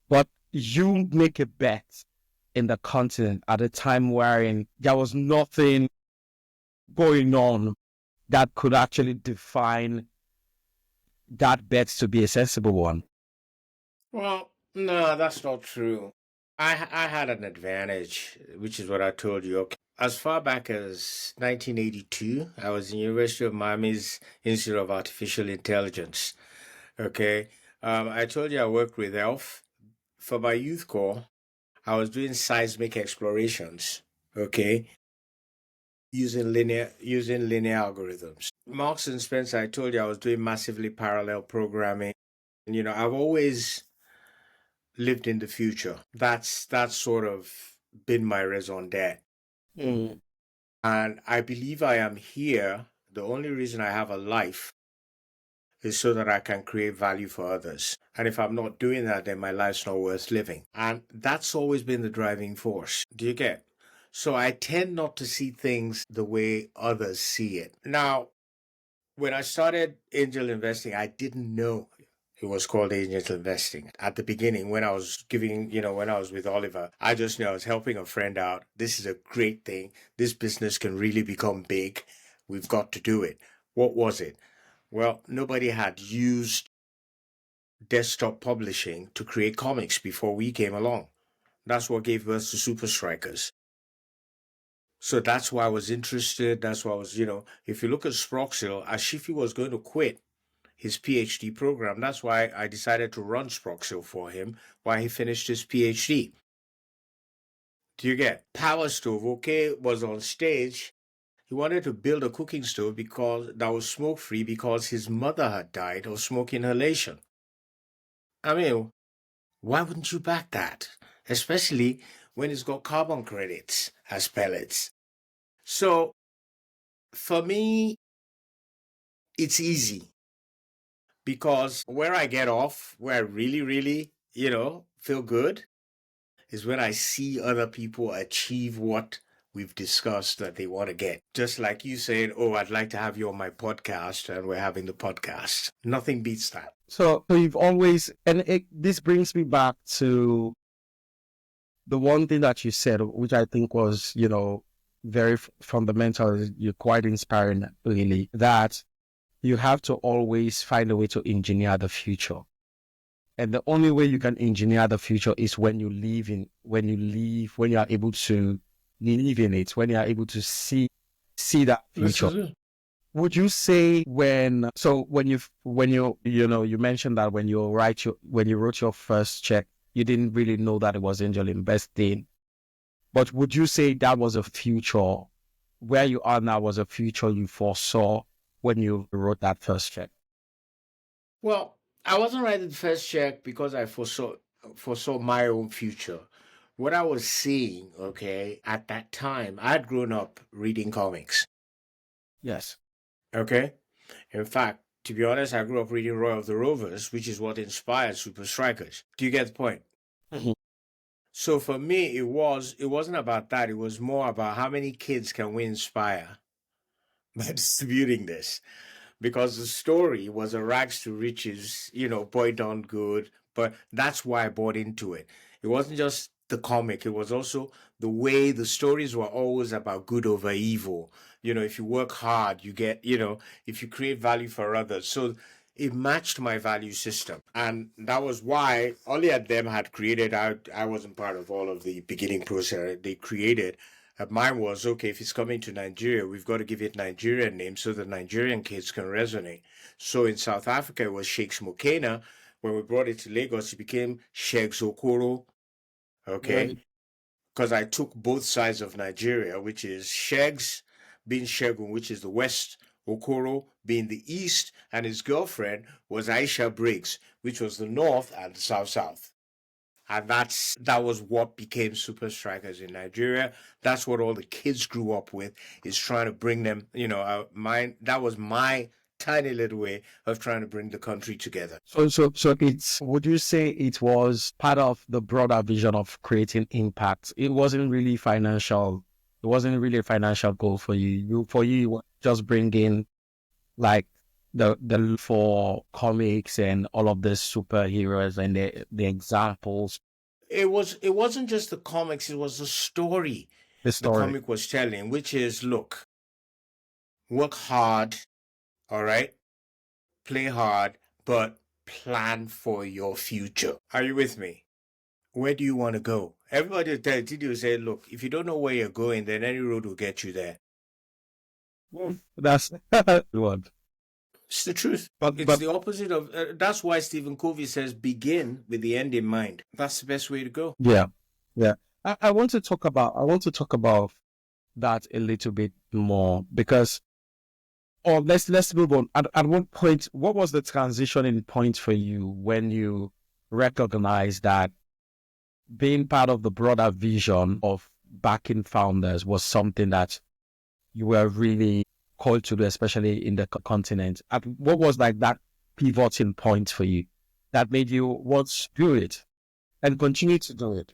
But you make a bet in the continent at a time wherein there was nothing going on that could actually define that bet to be a sensible one. Well, no, that's not true. I had an advantage, which is what I told you. Okay. As far back as 1982, I was in University of Miami's Institute of Artificial Intelligence. Okay. I told you I worked with ELF. For my youth corps, I was doing seismic explorations. Okay. Using linear algorithms. Marks and Spencer, I told you I was doing massively parallel programming. And I've always lived in the future. That's sort of been my raison d'etre. And I believe I am here. The only reason I have a life is so that I can create value for others. And if I'm not doing that, then my life's not worth living. And that's always been the driving force. Do you get? So I tend not to see things the way others see it. Now, when I started angel investing, I didn't know it was called angel investing. At the beginning, when I was when I was with Oliver, I just knew I was helping a friend out. This is a great thing. This business can really become big. We've got to do it. What was it? Well, nobody had used desktop publishing to create comics before we came along. That's what gave birth to Super Strikers. So that's why I was interested. That's why I was, if you look at Sproxil, Ashifi was going to quit his PhD program. That's why I decided to run Sproxil for him while he finished his PhD. Do you get? Power Stove, okay, was on stage. He wanted to build a cooking stove that was smoke-free because his mother had died of smoke inhalation. I mean, why wouldn't you back that? Especially when it's got carbon credits as pellets. So, for me, it's easy. Because where I get off, where I really, really, feel good, is when I see other people achieve what we've discussed that they want to get. Just like you saying, oh, I'd like to have you on my podcast, and we're having the podcast. Nothing beats that. So you've always, and this brings me back to the one thing that you said, which I think was, very fundamental. You're quite inspiring, really, that you have to always find a way to engineer the future. And the only way you can engineer the future is when you are able to live in it, when you are able to see that future. Would you say you mentioned that when you wrote your first check, you didn't really know that it was angel investing, but would you say that was a future where you are now was a future you foresaw when you wrote that first check? Well, I wasn't writing the first check because I foresaw my own future. What I was seeing, okay, at that time, I had grown up reading comics. Yes. Okay. In fact, to be honest, I grew up reading Roy of the Rovers, which is what inspired Super Strikers. Do you get the point? Mm-hmm. So for me, it wasn't about that. It was more about how many kids can we inspire by distributing this, because the story was a rags to riches, boy done good. But that's why I bought into it. It wasn't just the comic, it was also the way the stories were always about good over evil. If you work hard, you get, if you create value for others. So it matched my value system. And that was why Ollie and them had created, I wasn't part of all of the beginning process they created. Mine was, okay, if it's coming to Nigeria, we've got to give it Nigerian names so the Nigerian kids can resonate. So in South Africa, it was Sheikh Smokena. When we brought it to Lagos, it became Sheikh Zokoro, okay? Right. Because I took both sides of Nigeria, which is Sheikh's being Shegun, which is the west, Okoro being the east, and his girlfriend was Aisha Briggs, which was the north and the south. And that was what became Super Strikers in Nigeria. That's what all the kids grew up with, is trying to bring them, that was my tiny little way of trying to bring the country together. So would you say it was part of the broader vision of creating impact? It wasn't really financial. It wasn't really a financial goal for you. You were just bringing like the for comics and all of the superheroes and the examples, It wasn't just the comics, it was the story the the story. comic was telling, which is, look, work hard, all right? Play hard, but plan for your future. Are you with me? Where do you want to go? Everybody will tell you, say, look, if you don't know where you're going, then any road will get you there. That's what. It's the truth. But It's but the opposite of. That's why Stephen Covey says, begin with the end in mind. That's the best way to go. yeah, yeah. I want to talk about that a little bit more because let's move on. At one point, what was the transitioning point for you when you recognized that being part of the broader vision of backing founders was something that you were really called to do, especially in the continent? And what was like that pivoting point for you that made you want to do it and continue to do it?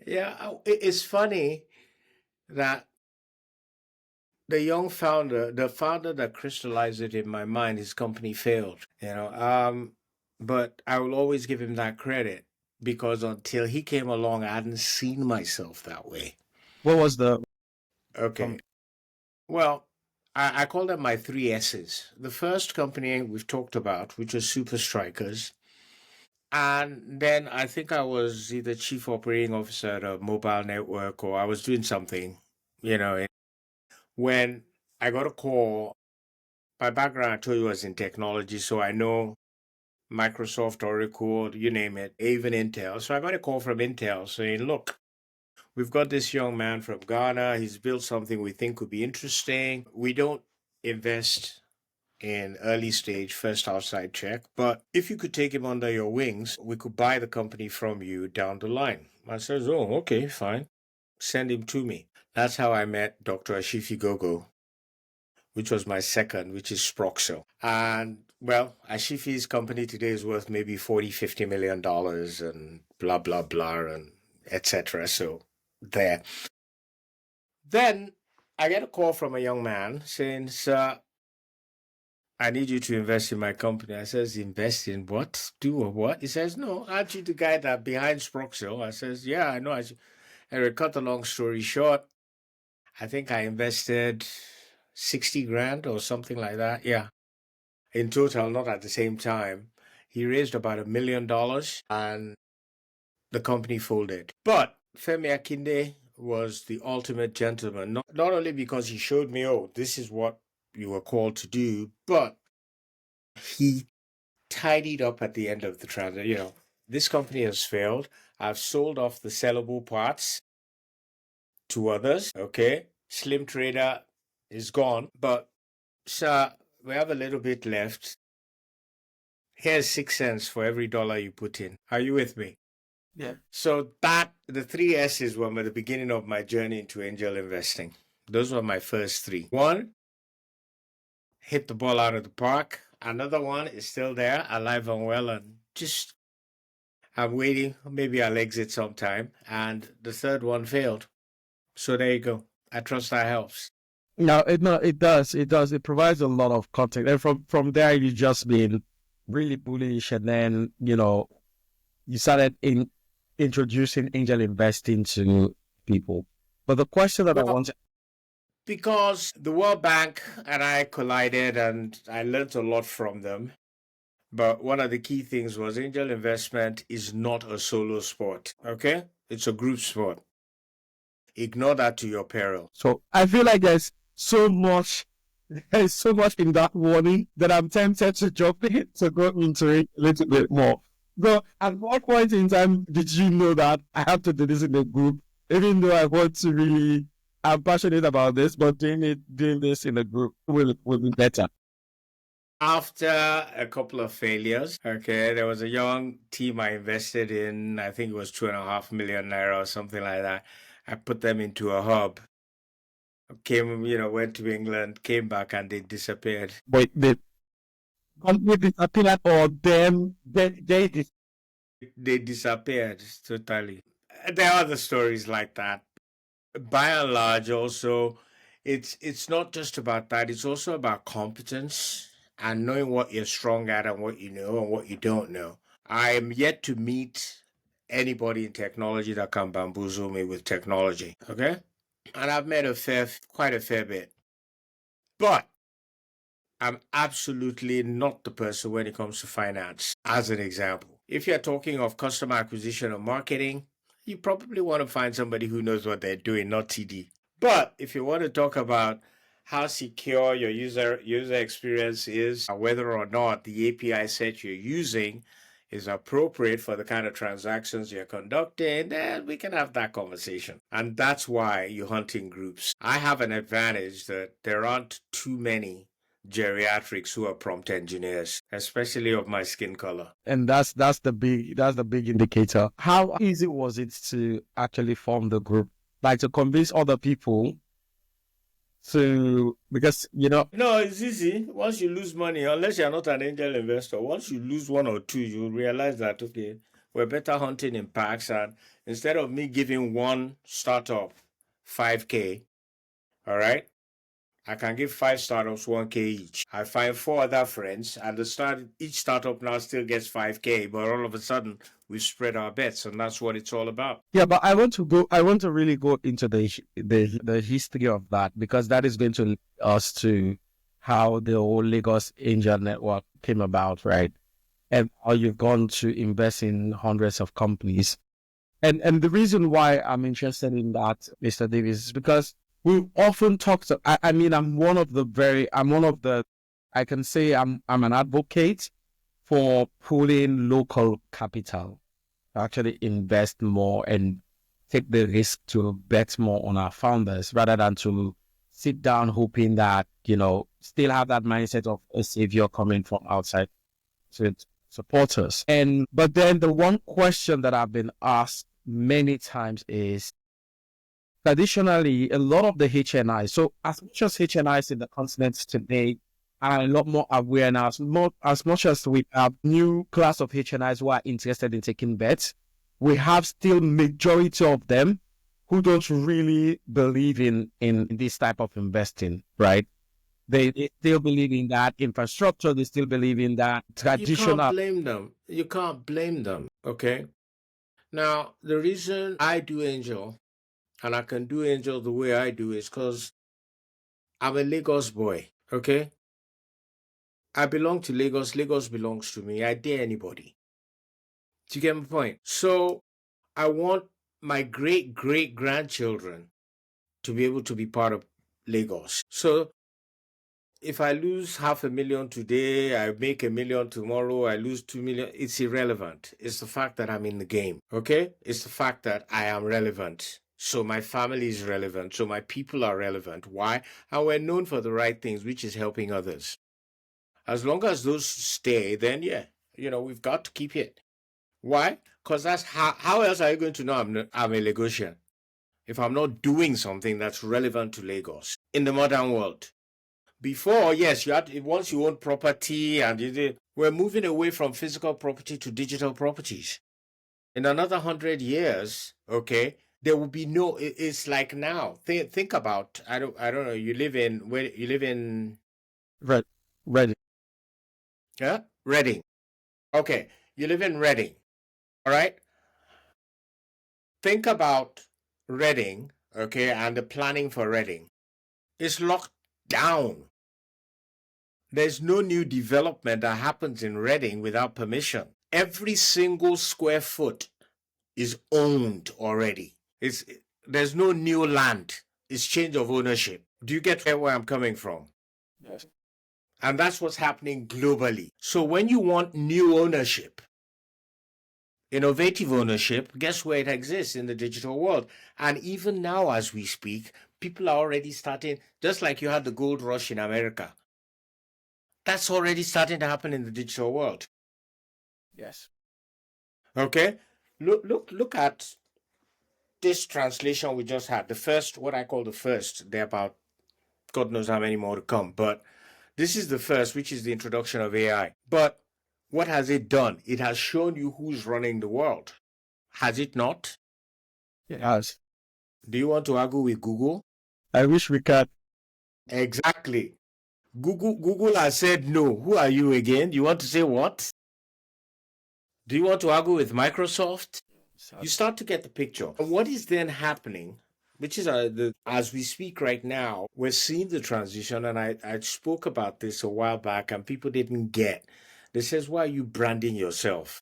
Yeah, it's funny that the founder that crystallized it in my mind, his company failed. But I will always give him that credit, because until he came along, I hadn't seen myself that way. What was the Okay. Well, I call them my three S's. The first company we've talked about, which was Super Strikers. And then I think I was either chief operating officer at a mobile network, or I was doing something, when I got a call. My background, I told you, was in technology, so I know Microsoft, Oracle, you name it, even Intel. So I got a call from Intel saying, look, we've got this young man from Ghana. He's built something we think could be interesting. We don't invest in early stage first outside check, but if you could take him under your wings, we could buy the company from you down the line. I says, oh, okay, fine. Send him to me. That's how I met Dr. Ashifi Gogo, which was my second, which is Sproxo. And well, Ashifi's company today is worth maybe 40, $50 million and blah, blah, blah, and etc. So there. Then I get a call from a young man saying, sir, I need you to invest in my company. I says, invest in what? Do or what? He says, no, aren't you the guy that behind Sproxo? I says, yeah, I know. And to cut a long story short, I think I invested 60 grand or something like that. Yeah. In total, not at the same time. He raised about $1 million and the company folded. But Femi Akinde was the ultimate gentleman, not only because he showed me, oh, this is what you were called to do, but he tidied up at the end of the transaction. This company has failed. I've sold off the sellable parts to others. Okay. Slim Trader is gone. But, sir, we have a little bit left. Here's 6 cents for every dollar you put in. Are you with me? yeah? So the three S's were the beginning of my journey into angel investing. Those were my first three. One, hit the ball out of the park. Another one is still there, alive and well, and just I'm waiting. Maybe I'll exit sometime. And the third one failed. So there you go. I trust that helps. No, it does. It does. It provides a lot of context. And from there, you just been really bullish, and then you started introducing angel investing to people. But the question that I Well, want to because the World Bank and I collided and I learned a lot from them. But one of the key things was angel investment is not a solo sport, okay? It's a group sport. Ignore that to your peril. So I feel like there's so much in that warning that I'm tempted to jump in to go into it a little bit more. So at what point in time did you know that I have to do this in a group, even though I want to really, I'm passionate about this, but doing this in a group will be better. After a couple of failures, okay, there was a young team I invested in. I think it was 2.5 million naira or something like that. I put them into a hub. Went to England, came back, and they disappeared. Wait, the company disappeared or They disappeared totally. There are other stories like that. By and large, also, it's not just about that. It's also about competence and knowing what you're strong at and what you know and what you don't know. I am yet to meet anybody in technology that can bamboozle me with technology. Okay, and I've met quite a fair bit, but I'm absolutely not the person when it comes to finance. As an example, if you're talking of customer acquisition or marketing, you probably want to find somebody who knows what they're doing, not TD. But if you want to talk about how secure your user experience is, whether or not the API set you're using is appropriate for the kind of transactions you're conducting, then we can have that conversation. And that's why you hunt in groups. I have an advantage that there aren't too many geriatrics who are prompt engineers, especially of my skin color. And that's the big indicator. How easy was it to actually form the group? Like to convince other people because No, it's easy. Once you lose money, unless you're not an angel investor, once you lose one or two, you realize that, okay, we're better hunting in packs. And instead of me giving one startup 5K, all right, I can give 5 startups 1K each. I find 4 other friends, and each startup now still gets 5K, but all of a sudden we've spread our bets, and that's what it's all about. Yeah, but I want to really go into the history of that, because that is going to lead us to how the whole Lagos Angel Network came about, right? And how you've gone to invest in hundreds of companies. And the reason why I'm interested in that, Mr. Davies, is because we often talk to, I mean, I can say I'm an advocate for pulling local capital to actually invest more and take the risk to bet more on our founders rather than to sit down hoping that, still have that mindset of a savior coming from outside to support us. But then the one question that I've been asked many times is, traditionally, a lot of the HNIs, so as much as HNIs in the continent today are a lot more aware now, as much as we have new class of HNIs who are interested in taking bets, we have still majority of them who don't really believe in this type of investing, right? They still believe in that infrastructure. They still believe in that traditional. You can't blame them. You can't blame them. Okay. Now, the reason I do angel and I can do angel the way I do is because I'm a Lagos boy. Okay. I belong to Lagos. Lagos belongs to me. I dare anybody. Do you get my point? So I want my great great grandchildren to be able to be part of Lagos. So if I lose 500,000 today, I make 1 million tomorrow, I lose 2 million, it's irrelevant. It's the fact that I'm in the game. Okay? It's the fact that I am relevant. So my family is relevant. So my people are relevant. Why? And we're known for the right things, which is helping others. As long as those stay, then yeah, we've got to keep it. Why? Because that's how else are you going to know I'm a Lagosian if I'm not doing something that's relevant to Lagos in the modern world? Before, yes, once you own property and we're moving away from physical property to digital properties. In another 100 years, okay, there will be no. It's like now. Think about. I don't know. You live in where you live in. Right. Ready. Yeah, Reading. Okay, you live in Reading. All right. Think about Reading. Okay, and the planning for Reading. It's locked down. There's no new development that happens in Reading without permission. Every single square foot is owned already. There's no new land. It's change of ownership. Do you get where I'm coming from? Yes. And that's what's happening globally. So when you want new ownership, innovative ownership, guess where it exists? In the digital world. And even now, as we speak, people are already starting, just like you had the gold rush in America. That's already starting to happen in the digital world. Yes. Okay? Look at this translation we just had. The first, what I call the first, there are about God knows how many more to come. But this is the first, which is the introduction of AI. But what has it done? It has shown you who's running the world. Has it not? Yes. Do you want to argue with Google? I wish we could. Exactly. Google has said no. Who are you again? You want to say what? Do you want to argue with Microsoft? You start to get the picture. And what is then happening, which is as we speak right now, we're seeing the transition. And I spoke about this a while back and people didn't get. They says, why are you branding yourself?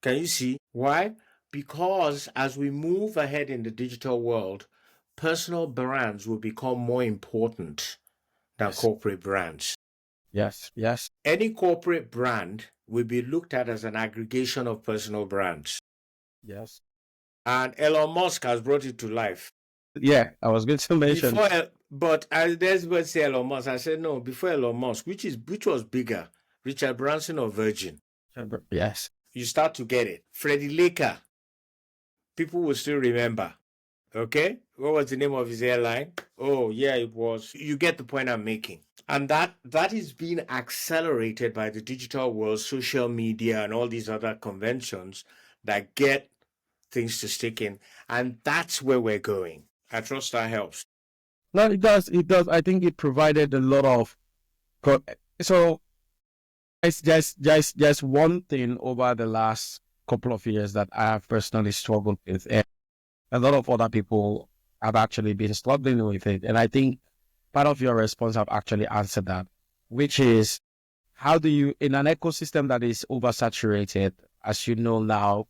Can you see why? Because as we move ahead in the digital world, personal brands will become more important than Yes. corporate brands. Yes. Yes. Any corporate brand will be looked at as an aggregation of personal brands. Yes. And Elon Musk has brought it to life. Yeah, I was going to mention. But there's what say Elon Musk. I said no, before Elon Musk, which was bigger, Richard Branson or Virgin? Yes. You start to get it. Freddie Laker, people will still remember. Okay, what was the name of his airline? Oh yeah, it was. You get the point I'm making. And that is being accelerated by the digital world, social media, and all these other conventions that get things to stick in. And that's where we're going. I trust that helps. No, it does. It does. I think it provided a lot of. So it's just one thing over the last couple of years that I have personally struggled with, and a lot of other people have actually been struggling with it. And I think part of your response have actually answered that, which is how do you, in an ecosystem that is oversaturated, as you know now,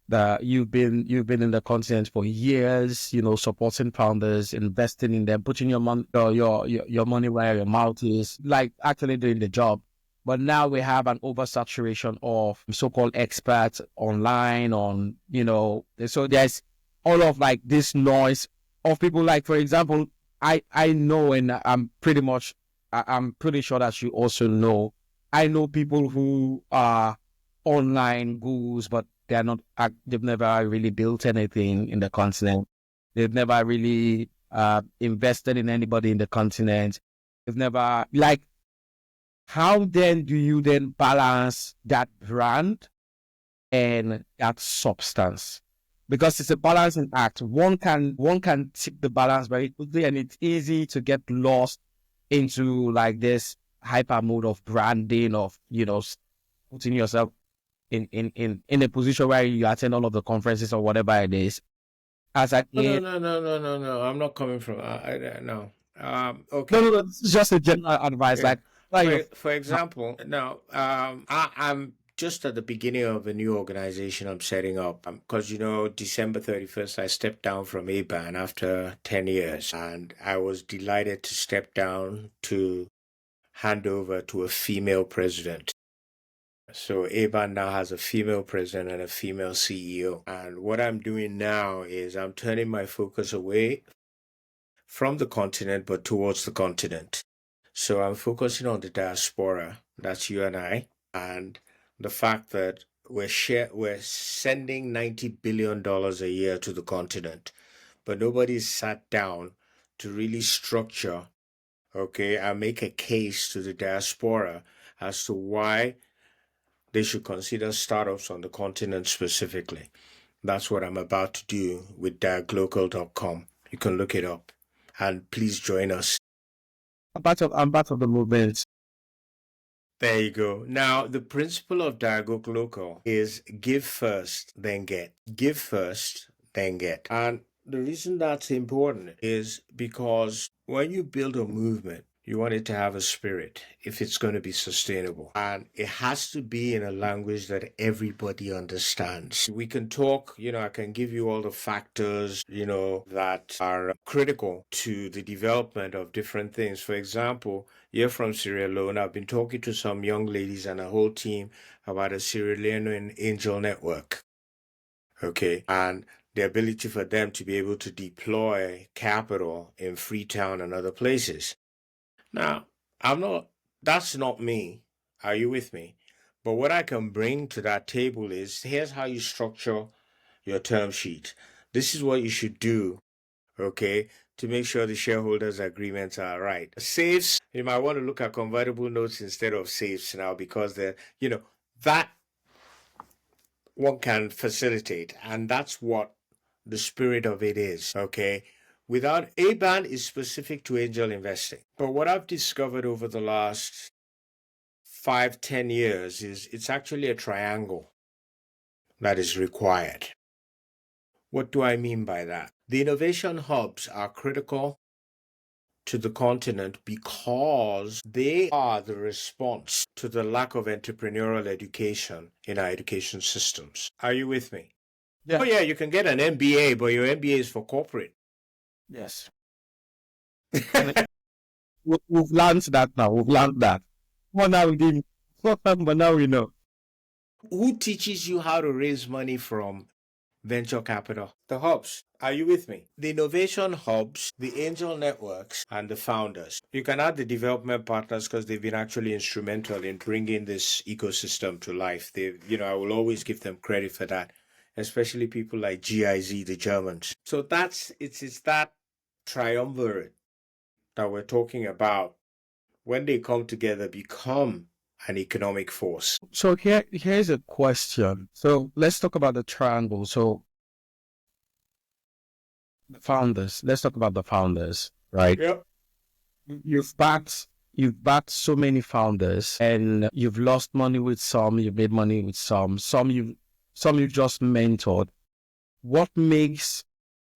that you've been in the continent for years, supporting founders, investing in them, putting your money your money where your mouth is, like actually doing the job. But now we have an oversaturation of so-called experts online so there's all of like this noise of people, like, for example, I know, and I'm pretty sure that you also know, I know people who are online gurus, but they're not, they've never really built anything in the continent. They've never really invested in anybody in the continent. They've never, like, how then do you then balance that brand and that substance? Because it's a balancing act. One can tip the balance very quickly, and it's easy to get lost into like this hyper mode of branding, of putting yourself in a position where you attend all of the conferences or whatever it is. As I No. I'm not coming from. No. Okay. no, it's just a general advice. Yeah. Like For example, now I'm just at the beginning of a new organization I'm setting up. Because December 31st, I stepped down from ABAN after 10 years, and I was delighted to step down to hand over to a female president. So ABAN now has a female president and a female CEO. And what I'm doing now is I'm turning my focus away from the continent, but towards the continent. So I'm focusing on the diaspora, that's you and I, and the fact that we're sending $90 billion a year to the continent, but nobody's sat down to really structure, okay, and make a case to the diaspora as to why they should consider startups on the continent specifically. That's what I'm about to do with Diaglocal.com. You can look it up. And please join us. I'm part of the movement. There you go. Now, the principle of Diaglocal is give first, then get. Give first, then get. And the reason that's important is because when you build a movement, you want it to have a spirit if it's going to be sustainable. And it has to be in a language that everybody understands. We can talk, I can give you all the factors, that are critical to the development of different things. For example, you're from Sierra Leone. I've been talking to some young ladies and a whole team about a Sierra Leonean angel network. Okay. And the ability for them to be able to deploy capital in Freetown and other places. Now, that's not me. Are you with me? But what I can bring to that table is here's how you structure your term sheet. This is what you should do, okay, to make sure the shareholders' agreements are right. Safes, you might want to look at convertible notes instead of safes now because that one can facilitate, and that's what the spirit of it is, okay? Without A band is specific to angel investing. But what I've discovered over the last 5-10 years is it's actually a triangle that is required. What do I mean by that? The innovation hubs are critical to the continent because they are the response to the lack of entrepreneurial education in our education systems. Are you with me? Yeah. Oh yeah, you can get an MBA, but your MBA is for corporate. Yes. We've learned that now. We've learned that. Well, now we didn't. But now we know. Who teaches you how to raise money from venture capital? The hubs. Are you with me? The innovation hubs, the angel networks, and the founders. You can add the development partners because they've been actually instrumental in bringing this ecosystem to life. I will always give them credit for that, especially people like GIZ, the Germans. So it's that triumvirate that we're talking about. When they come together, become an economic force. So here's a question. So let's talk about the triangle. So the founders. Let's talk about the founders, right? Yep. You've backed so many founders, and you've lost money with some. You've made money with some. Some you've just mentored. What makes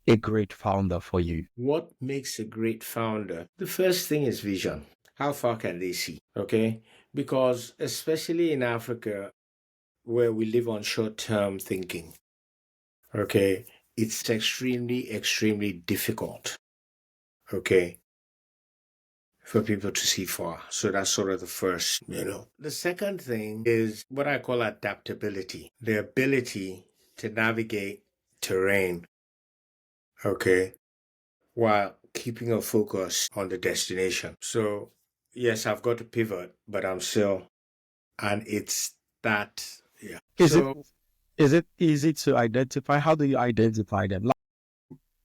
a great founder for you? What makes a great founder? The first thing is vision. How far can they see? Okay? Because especially in Africa, where we live on short-term thinking, okay, it's extremely, extremely difficult, okay, for people to see far. So that's sort of the first. The second thing is what I call adaptability, the ability to navigate terrain, okay, while keeping a focus on the destination. So, yes, I've got to pivot, but I'm still, and it's that, yeah. Is it easy to identify? How do you identify them?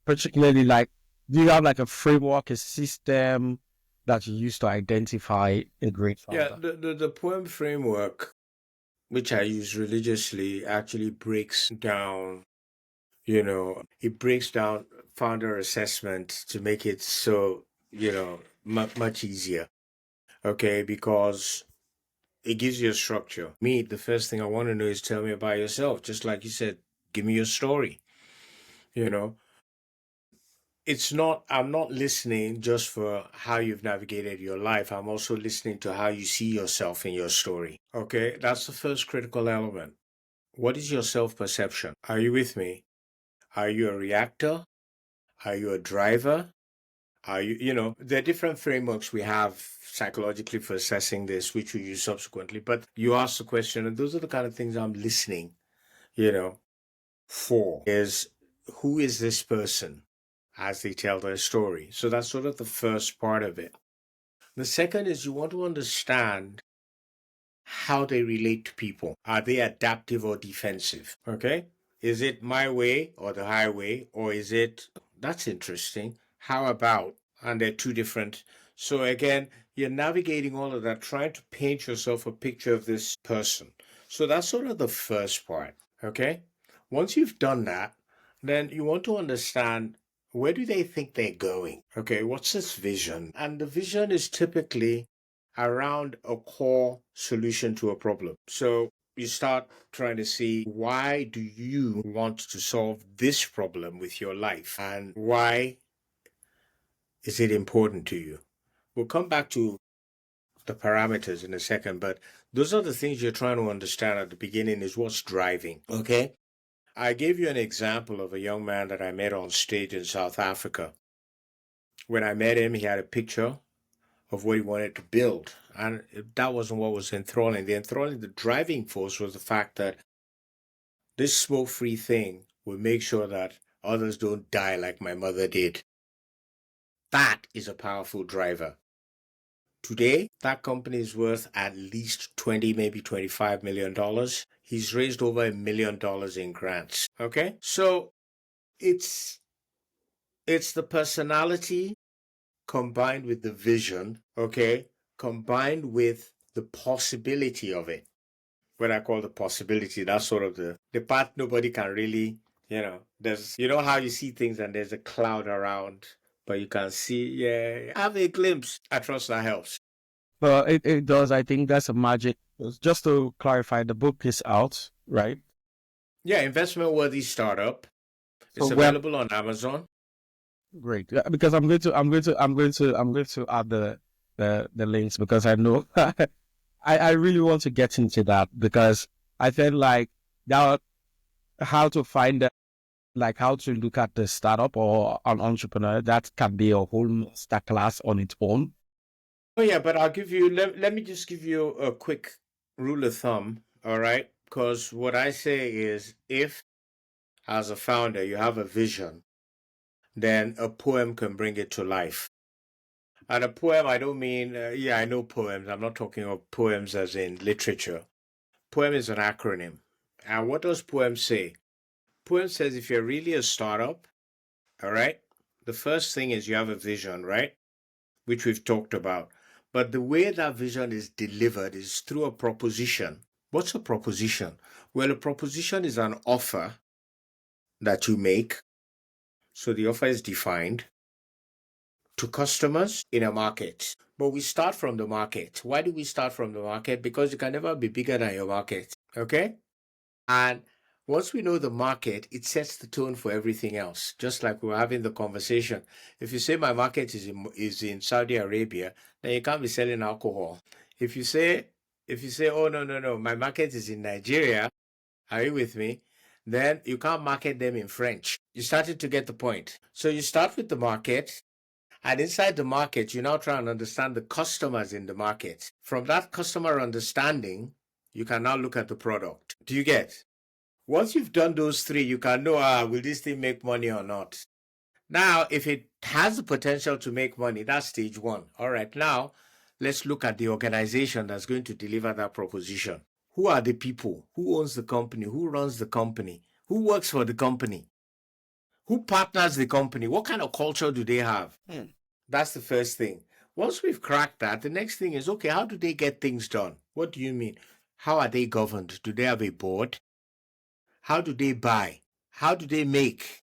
Particularly, do you have a framework, a system that you use to identify a great founder? Yeah, the poem framework, which I use religiously, actually breaks down, it breaks down founder assessment to make it so, much easier. Okay, because it gives you a structure. Me, the first thing I want to know is tell me about yourself. Just like you said, give me your story. You know, I'm not listening just for how you've navigated your life. I'm also listening to how you see yourself in your story. Okay, that's the first critical element. What is your self perception? Are you with me? Are you a reactor? Are you a driver? There are different frameworks we have psychologically for assessing this, which we use subsequently. But you ask the question, and those are the kind of things I'm listening, for is who is this person as they tell their story? So that's sort of the first part of it. The second is you want to understand how they relate to people. Are they adaptive or defensive? Okay. Is it my way or the highway? Or is it, that's interesting. How about? And they're two different. So again, you're navigating all of that, trying to paint yourself a picture of this person. So that's sort of the first part. Okay. Once you've done that, then you want to understand, where do they think they're going? Okay, what's this vision? And the vision is typically around a core solution to a problem. So you start trying to see, why do you want to solve this problem with your life? And why is it important to you? We'll come back to the parameters in a second, but those are the things you're trying to understand at the beginning, is what's driving. Okay? I gave you an example of a young man that I met on stage in South Africa. When I met him, he had a picture of what he wanted to build. And that wasn't what was enthralling. The driving force was the fact that this smoke-free thing will make sure that others don't die like my mother did. That is a powerful driver. Today, that company is worth at least 20, maybe $25 million. He's raised over $1 million in grants. Okay? So it's the personality combined with the vision, okay, combined with the possibility of it. What I call the possibility, that's sort of the part nobody can really, there's, how you see things and there's a cloud around, but you can see, have a glimpse. I trust that helps. Well, it does. I think that's a magic. Just to clarify, the book is out, right? Yeah, investment worthy startup. It's So available on Amazon. great. Because I'm going to add the links, because I know I really want to get into that, because I feel like that, how to find that, like how to look at the startup or an entrepreneur, that can be a whole masterclass on its own. Oh yeah, but I'll give you, let me just give you a quick rule of thumb, all right? Because what I say is, if as a founder you have a vision, then a poem can bring it to life. And a poem, I don't mean, I know poems. I'm not talking of poems as in literature. Poem is an acronym. And what does poem say? Poem says, if you're really a startup, all right, the first thing is you have a vision, right? Which we've talked about. But the way that vision is delivered is through a proposition. What's a proposition? Well, a proposition is an offer that you make. So the offer is defined to customers in a market. But we start from the market. Why do we start from the market? Because you can never be bigger than your market. Okay? And once we know the market, it sets the tone for everything else. Just like we were having the conversation. If you say my market is in Saudi Arabia, then you can't be selling alcohol. If you say, oh no, my market is in Nigeria, are you with me? Then you can't market them in French. You started to get the point. So you start with the market, and inside the market, you now try and understand the customers in the market. From that customer understanding, you can now look at the product. Do you get? Once you've done those three, you can know, will this thing make money or not? Now, if it has the potential to make money, that's stage one. All right, now let's look at the organization that's going to deliver that proposition. Who are the people? Who owns the company? Who runs the company? Who works for the company? Who partners the company? What kind of culture do they have? That's the first thing. Once we've cracked that, the next thing is, okay, how do they get things done? What do you mean? How are they governed? Do they have a board? How do they buy? How do they make?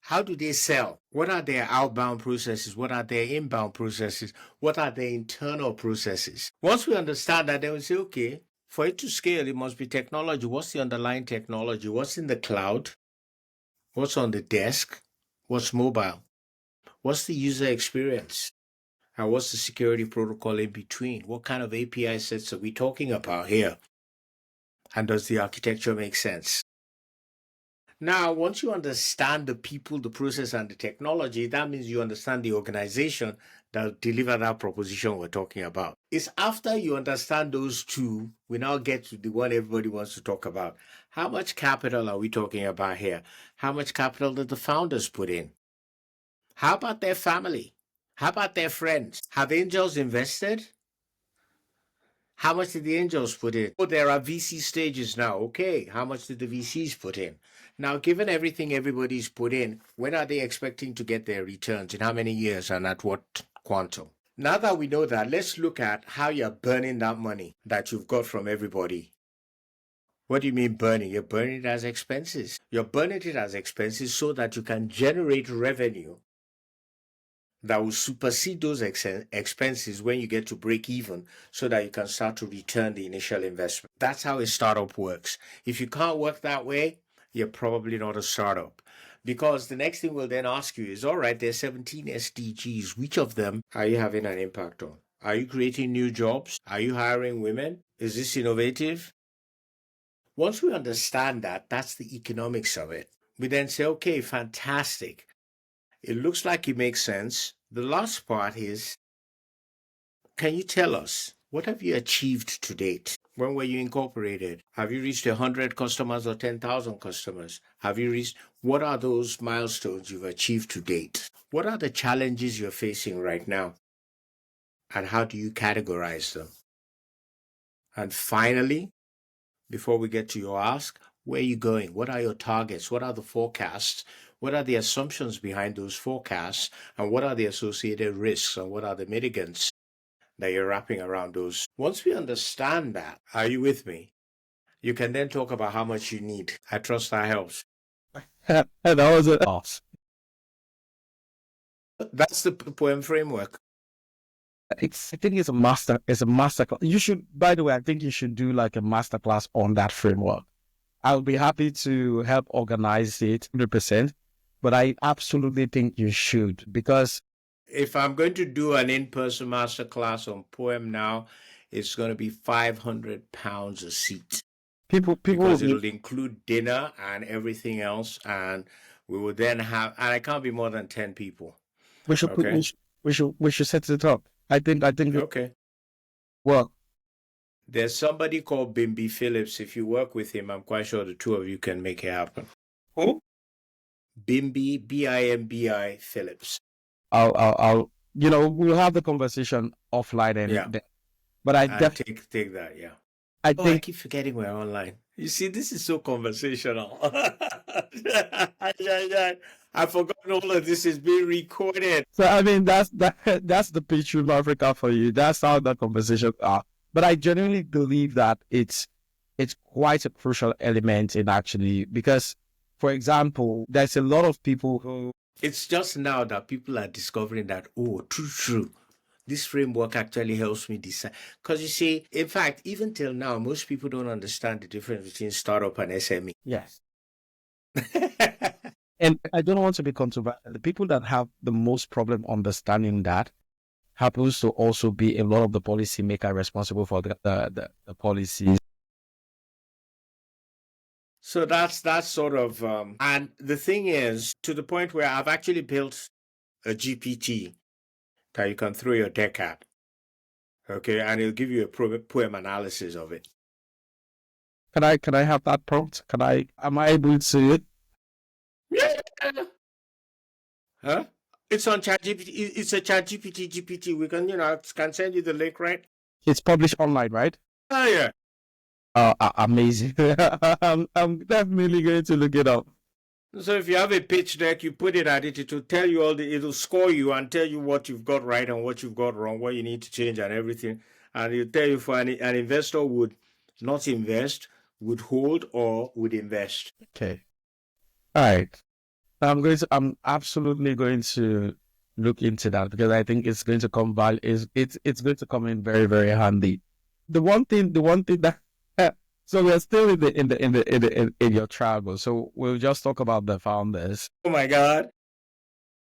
How do they sell? What are their outbound processes? What are their inbound processes? What are their internal processes? Once we understand that, then we say, okay, for it to scale, it must be technology. What's the underlying technology? What's in the cloud? What's on the desk? What's mobile? What's the user experience? And what's the security protocol in between? What kind of API sets are we talking about here? And does the architecture make sense? Now, once you understand the people, the process, and the technology, that means you understand the organization that will deliver that proposition we're talking about. It's after you understand those two, we now get to the one everybody wants to talk about. How much capital are we talking about here? How much capital did the founders put in? How about their family? How about their friends? Have angels invested? How much did the angels put in? Oh, there are VC stages now. Okay, how much did the VCs put in? Now, given everything everybody's put in, when are they expecting to get their returns? In how many years and at what quantum? Now that we know that, let's look at how you're burning that money that you've got from everybody. What do you mean burning? You're burning it as expenses. You're burning it as expenses so that you can generate revenue that will supersede those expenses when you get to break even so that you can start to return the initial investment. That's how a startup works. If you can't work that way, you're probably not a startup. Because the next thing we'll then ask you is, all right, there's 17 SDGs. Which of them are you having an impact on? Are you creating new jobs? Are you hiring women? Is this innovative? Once we understand that, that's the economics of it. We then say, okay, fantastic. It looks like it makes sense. The last part is, can you tell us, what have you achieved to date? When were you incorporated? Have you reached 100 customers or 10,000 customers? What are those milestones you've achieved to date? What are the challenges you're facing right now? And how do you categorize them? And finally, before we get to your ask, where are you going? What are your targets? What are the forecasts? What are the assumptions behind those forecasts? And what are the associated risks? And what are the mitigants that you're wrapping around those? Once we understand that, are you with me? You can then talk about how much you need. I trust that helps. And that was it. Off. That's the poem framework. I think it's a master class. You should, by the way, I think you should do like a master class on that framework. I'll be happy to help organize it 100%, but I absolutely think you should, because if I'm going to do an in-person master class on poem now, it's going to be £500 a seat. Because it'll include dinner and everything else, and we will then have, and I can't be more than 10 people. We should we should set it up. I think okay. Well, there's somebody called Bimby Phillips. If you work with him, I'm quite sure the two of you can make it happen. Who? Bimby, Bimbi Phillips. I'll we'll have the conversation offline and but I definitely take that, yeah. I think I keep forgetting we're online. You see, this is so conversational. I've forgotten all of this is being recorded. So I mean that's the pitch with Africa for you. That's how the conversations are. But I genuinely believe that it's quite a crucial element in actually, because, for example, there's a lot of people who... It's just now that people are discovering that, true. This framework actually helps me decide. Because you see, in fact, even till now, most people don't understand the difference between startup and SME. Yes. And I don't want to be controversial. The people that have the most problem understanding that happens to also be a lot of the policymaker responsible for the policies. So that's sort of, and the thing is, to the point where I've actually built a GPT that you can throw your deck at, okay, and it'll give you a poem analysis of it. Can I have that prompt? Am I able to? Yeah. Huh? It's on ChatGPT. It's a ChatGPT GPT. We can, can send you the link, right? It's published online, right? Oh yeah. Amazing. I'm definitely going to look it up. So if you have a pitch deck, you put it at it, it will tell you it'll score you and tell you what you've got right and what you've got wrong, what you need to change and everything. And it'll tell you for an investor would not invest, would hold, or would invest. Okay. All right. I'm absolutely going to look into that, because I think it's going to come it's going to come in very, very handy. The one thing that so we're still in your travel. So we'll just talk about the founders. Oh my God.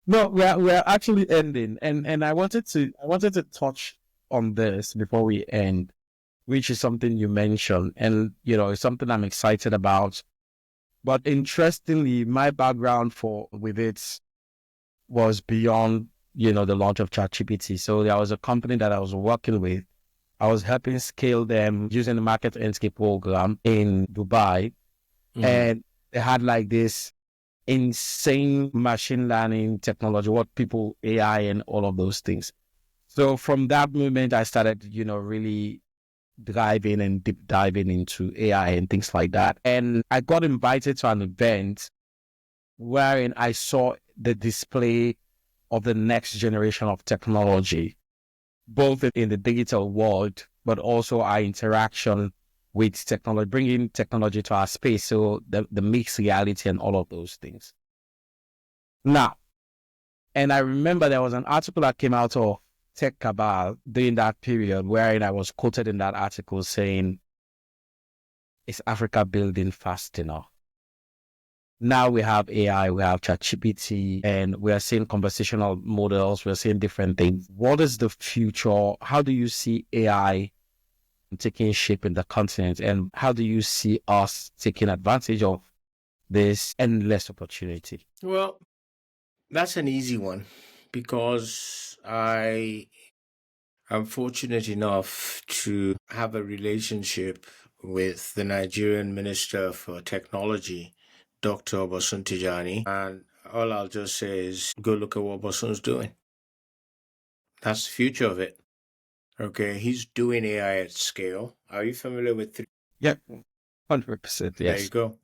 No, we're actually ending, and I wanted to touch on this before we end, which is something you mentioned, and it's something I'm excited about. But interestingly, my background with it was beyond the launch of ChatGPT. So there was a company that I was working with. I was helping scale them using the Market Landscape program in Dubai. Mm-hmm. And they had like this insane machine learning technology, AI and all of those things. So from that moment, I started, really driving and deep diving into AI and things like that. And I got invited to an event wherein I saw the display of the next generation of technology, both in the digital world, but also our interaction with technology, bringing technology to our space. So the mixed reality and all of those things. Now, and I remember there was an article that came out of Tech Cabal during that period, wherein I was quoted in that article saying, "Is Africa building fast enough?" Now we have AI, we have ChatGPT, and we are seeing conversational models, we're seeing different things. What is the future? How do you see AI taking shape in the continent? And how do you see us taking advantage of this endless opportunity? Well, that's an easy one because I am fortunate enough to have a relationship with the Nigerian Minister for Technology, Dr. Obasun Tijani. And all I'll just say is go look at what Obasun's doing. That's the future of it. Okay, he's doing AI at scale. Are you familiar with Yeah, 100%. There you Yes. go.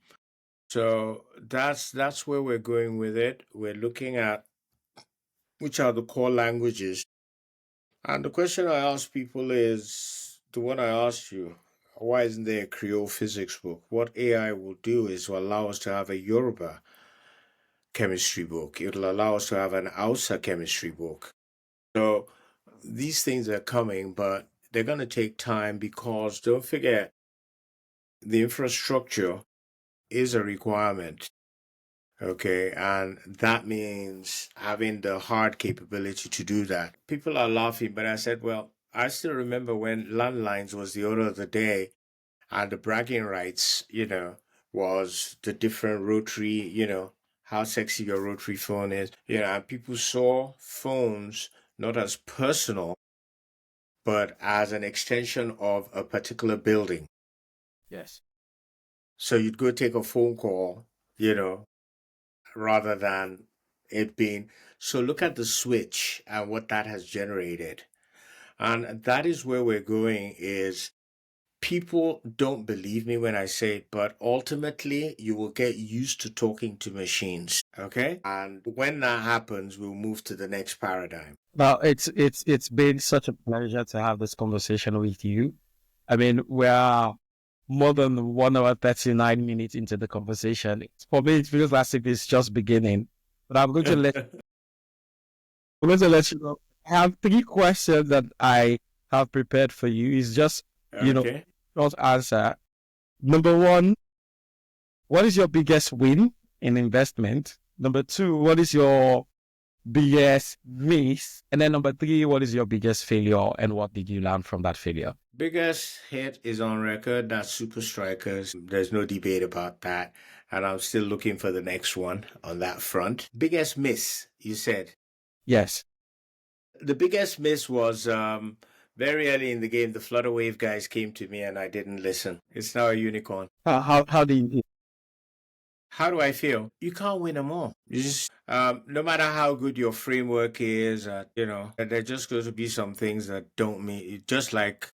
So that's where we're going with it. We're looking at which are the core languages. And the question I ask people is the one I asked you. Why isn't there a Creole physics book? What AI will do is will allow us to have a Yoruba chemistry book. It'll allow us to have an Hausa chemistry book. So these things are coming, but they're going to take time because don't forget, the infrastructure is a requirement. Okay, and that means having the hard capability to do that. People are laughing, but I said, well, I still remember when landlines was the order of the day and the bragging rights, was the different rotary, how sexy your rotary phone is, and people saw phones not as personal, but as an extension of a particular building. Yes. So you'd go take a phone call, rather than it being. So look at the switch and what that has generated. And that is where we're going is people don't believe me when I say it, but ultimately you will get used to talking to machines. Okay. And when that happens, we'll move to the next paradigm. Well, it's been such a pleasure to have this conversation with you. I mean, we're more than 1 hour 39 minutes into the conversation. For me, it feels as if it's just beginning. But I'm going to let you know. I have 3 questions that I have prepared for you. It's just, Okay. short answer. Number one, what is your biggest win in investment? Number two, what is your biggest miss? And then number three, what is your biggest failure and what did you learn from that failure? Biggest hit is on record. That's Super Strikers. There's no debate about that. And I'm still looking for the next one on that front. Biggest miss, you said. Yes. The biggest miss was very early in the game, the Flutter Wave guys came to me and I didn't listen. It's now a unicorn. How do you? How do I feel? You can't win them all. You just, no matter how good your framework is, there just going to be some things that don't meet. Just like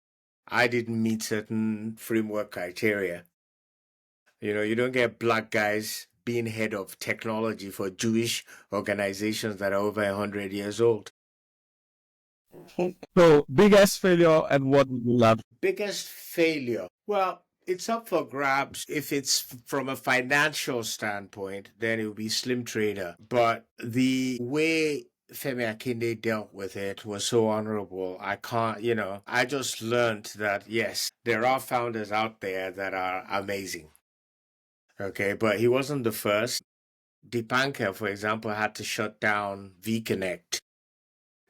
I didn't meet certain framework criteria. You don't get black guys being head of technology for Jewish organizations that are over 100 years old. So biggest failure and what did you learn? Biggest failure. Well, it's up for grabs. If it's from a financial standpoint, then it would be Slim Trader. But the way Femi Akinde dealt with it was so honorable. I can't, I just learned that yes, there are founders out there that are amazing. Okay, but he wasn't the first. Dipanka, for example, had to shut down VConnect.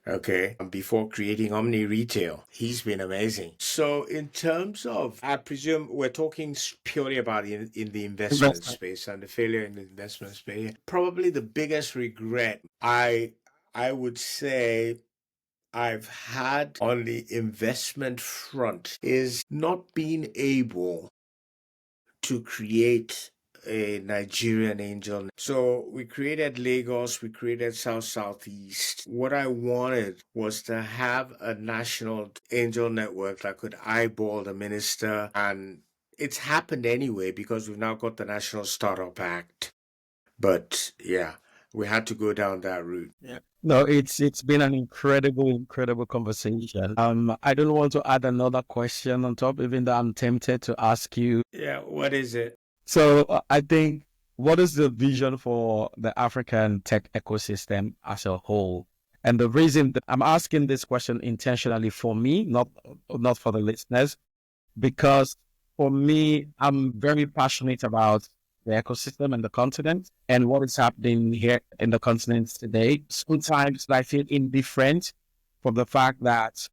Okay, before creating Omni Retail. He's been amazing. So, in terms of, I presume we're talking purely about in the investment Investment. space and the failure in the investment space. Probably the biggest regret I would say I've had on the investment front is not being able to create a Nigerian angel. So we created Lagos, we created Southeast. What I wanted was to have a national angel network that could eyeball the minister. And it's happened anyway because we've now got the National Startup Act. But yeah, we had to go down that route. Yeah. No, it's been an incredible conversation. I don't want to add another question on top, even though I'm tempted to ask you. Yeah, what is it? So I think, what is the vision for the African tech ecosystem as a whole? And the reason that I'm asking this question intentionally for me, not for the listeners, because for me, I'm very passionate about the ecosystem and the continent and what is happening here in the continent today. Sometimes I feel indifferent from the fact that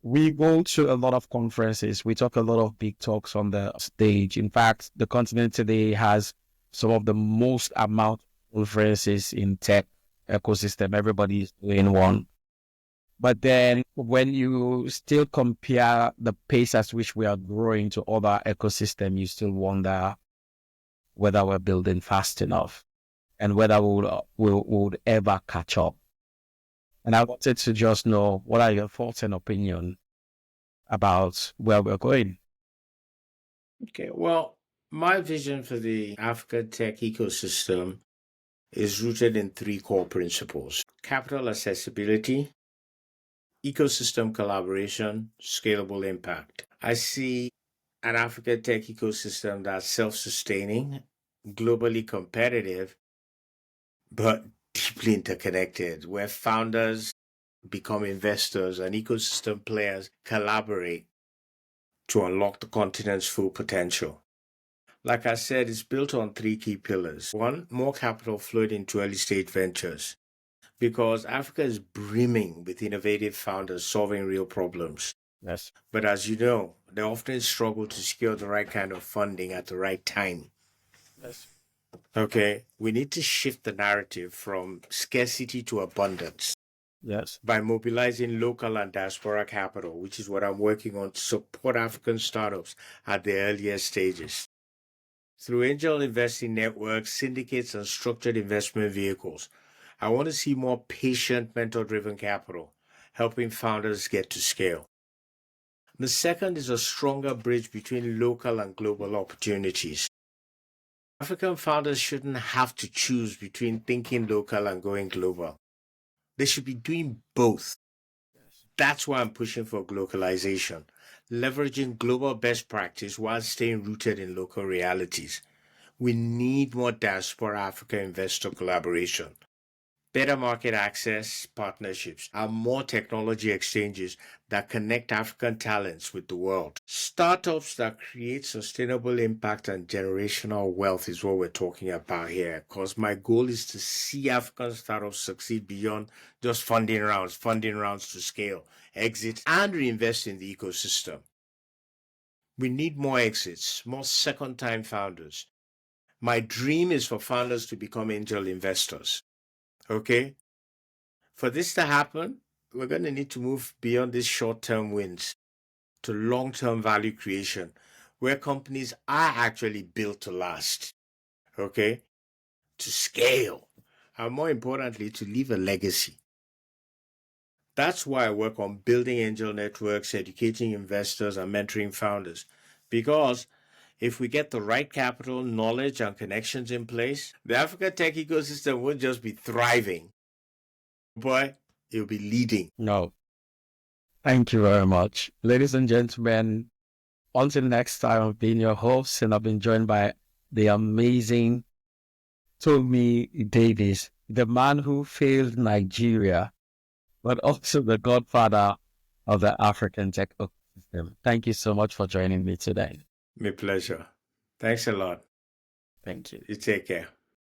we go to a lot of conferences. We talk a lot of big talks on the stage. In fact, the continent today has some of the most amount of conferences in tech ecosystem. Everybody is doing one. But then when you still compare the pace at which we are growing to other ecosystem, you still wonder whether we're building fast enough and whether we would ever catch up. And I wanted to just know, what are your thoughts and opinion about where we're going? Okay, well, my vision for the African tech ecosystem is rooted in three core principles: capital accessibility, ecosystem collaboration, scalable impact. I see an African tech ecosystem that's self-sustaining, globally competitive, but deeply interconnected, where founders become investors and ecosystem players collaborate to unlock the continent's full potential. Like I said, it's built on three key pillars. One, more capital flowed into early stage ventures, because Africa is brimming with innovative founders solving real problems. Yes. But as you know, they often struggle to secure the right kind of funding at the right time. Yes. Okay, we need to shift the narrative from scarcity to abundance Yes. by mobilizing local and diaspora capital, which is what I'm working on to support African startups at the earliest stages. Through angel investing networks, syndicates, and structured investment vehicles, I want to see more patient, mentor-driven capital, helping founders get to scale. The second is a stronger bridge between local and global opportunities. African founders shouldn't have to choose between thinking local and going global. They should be doing both. That's why I'm pushing for globalization, leveraging global best practice while staying rooted in local realities. We need more diaspora Africa investor collaboration, better market access partnerships, and more technology exchanges that connect African talents with the world. Startups that create sustainable impact and generational wealth is what we're talking about here, because my goal is to see African startups succeed beyond just funding rounds to scale, exit, and reinvest in the ecosystem. We need more exits, more second-time founders. My dream is for founders to become angel investors. Okay? For this to happen, we're going to need to move beyond these short-term wins to long-term value creation, where companies are actually built to last. Okay? To scale. And more importantly, to leave a legacy. That's why I work on building angel networks, educating investors, and mentoring founders. Because if we get the right capital, knowledge, and connections in place, the African tech ecosystem won't just be thriving, but it'll be leading. No. Thank you very much. Ladies and gentlemen, until next time, I've been your host, and I've been joined by the amazing Tomi Davies, the man who failed Nigeria, but also the godfather of the African tech ecosystem. Thank you so much for joining me today. My pleasure. Thanks a lot. Thank you. You take care.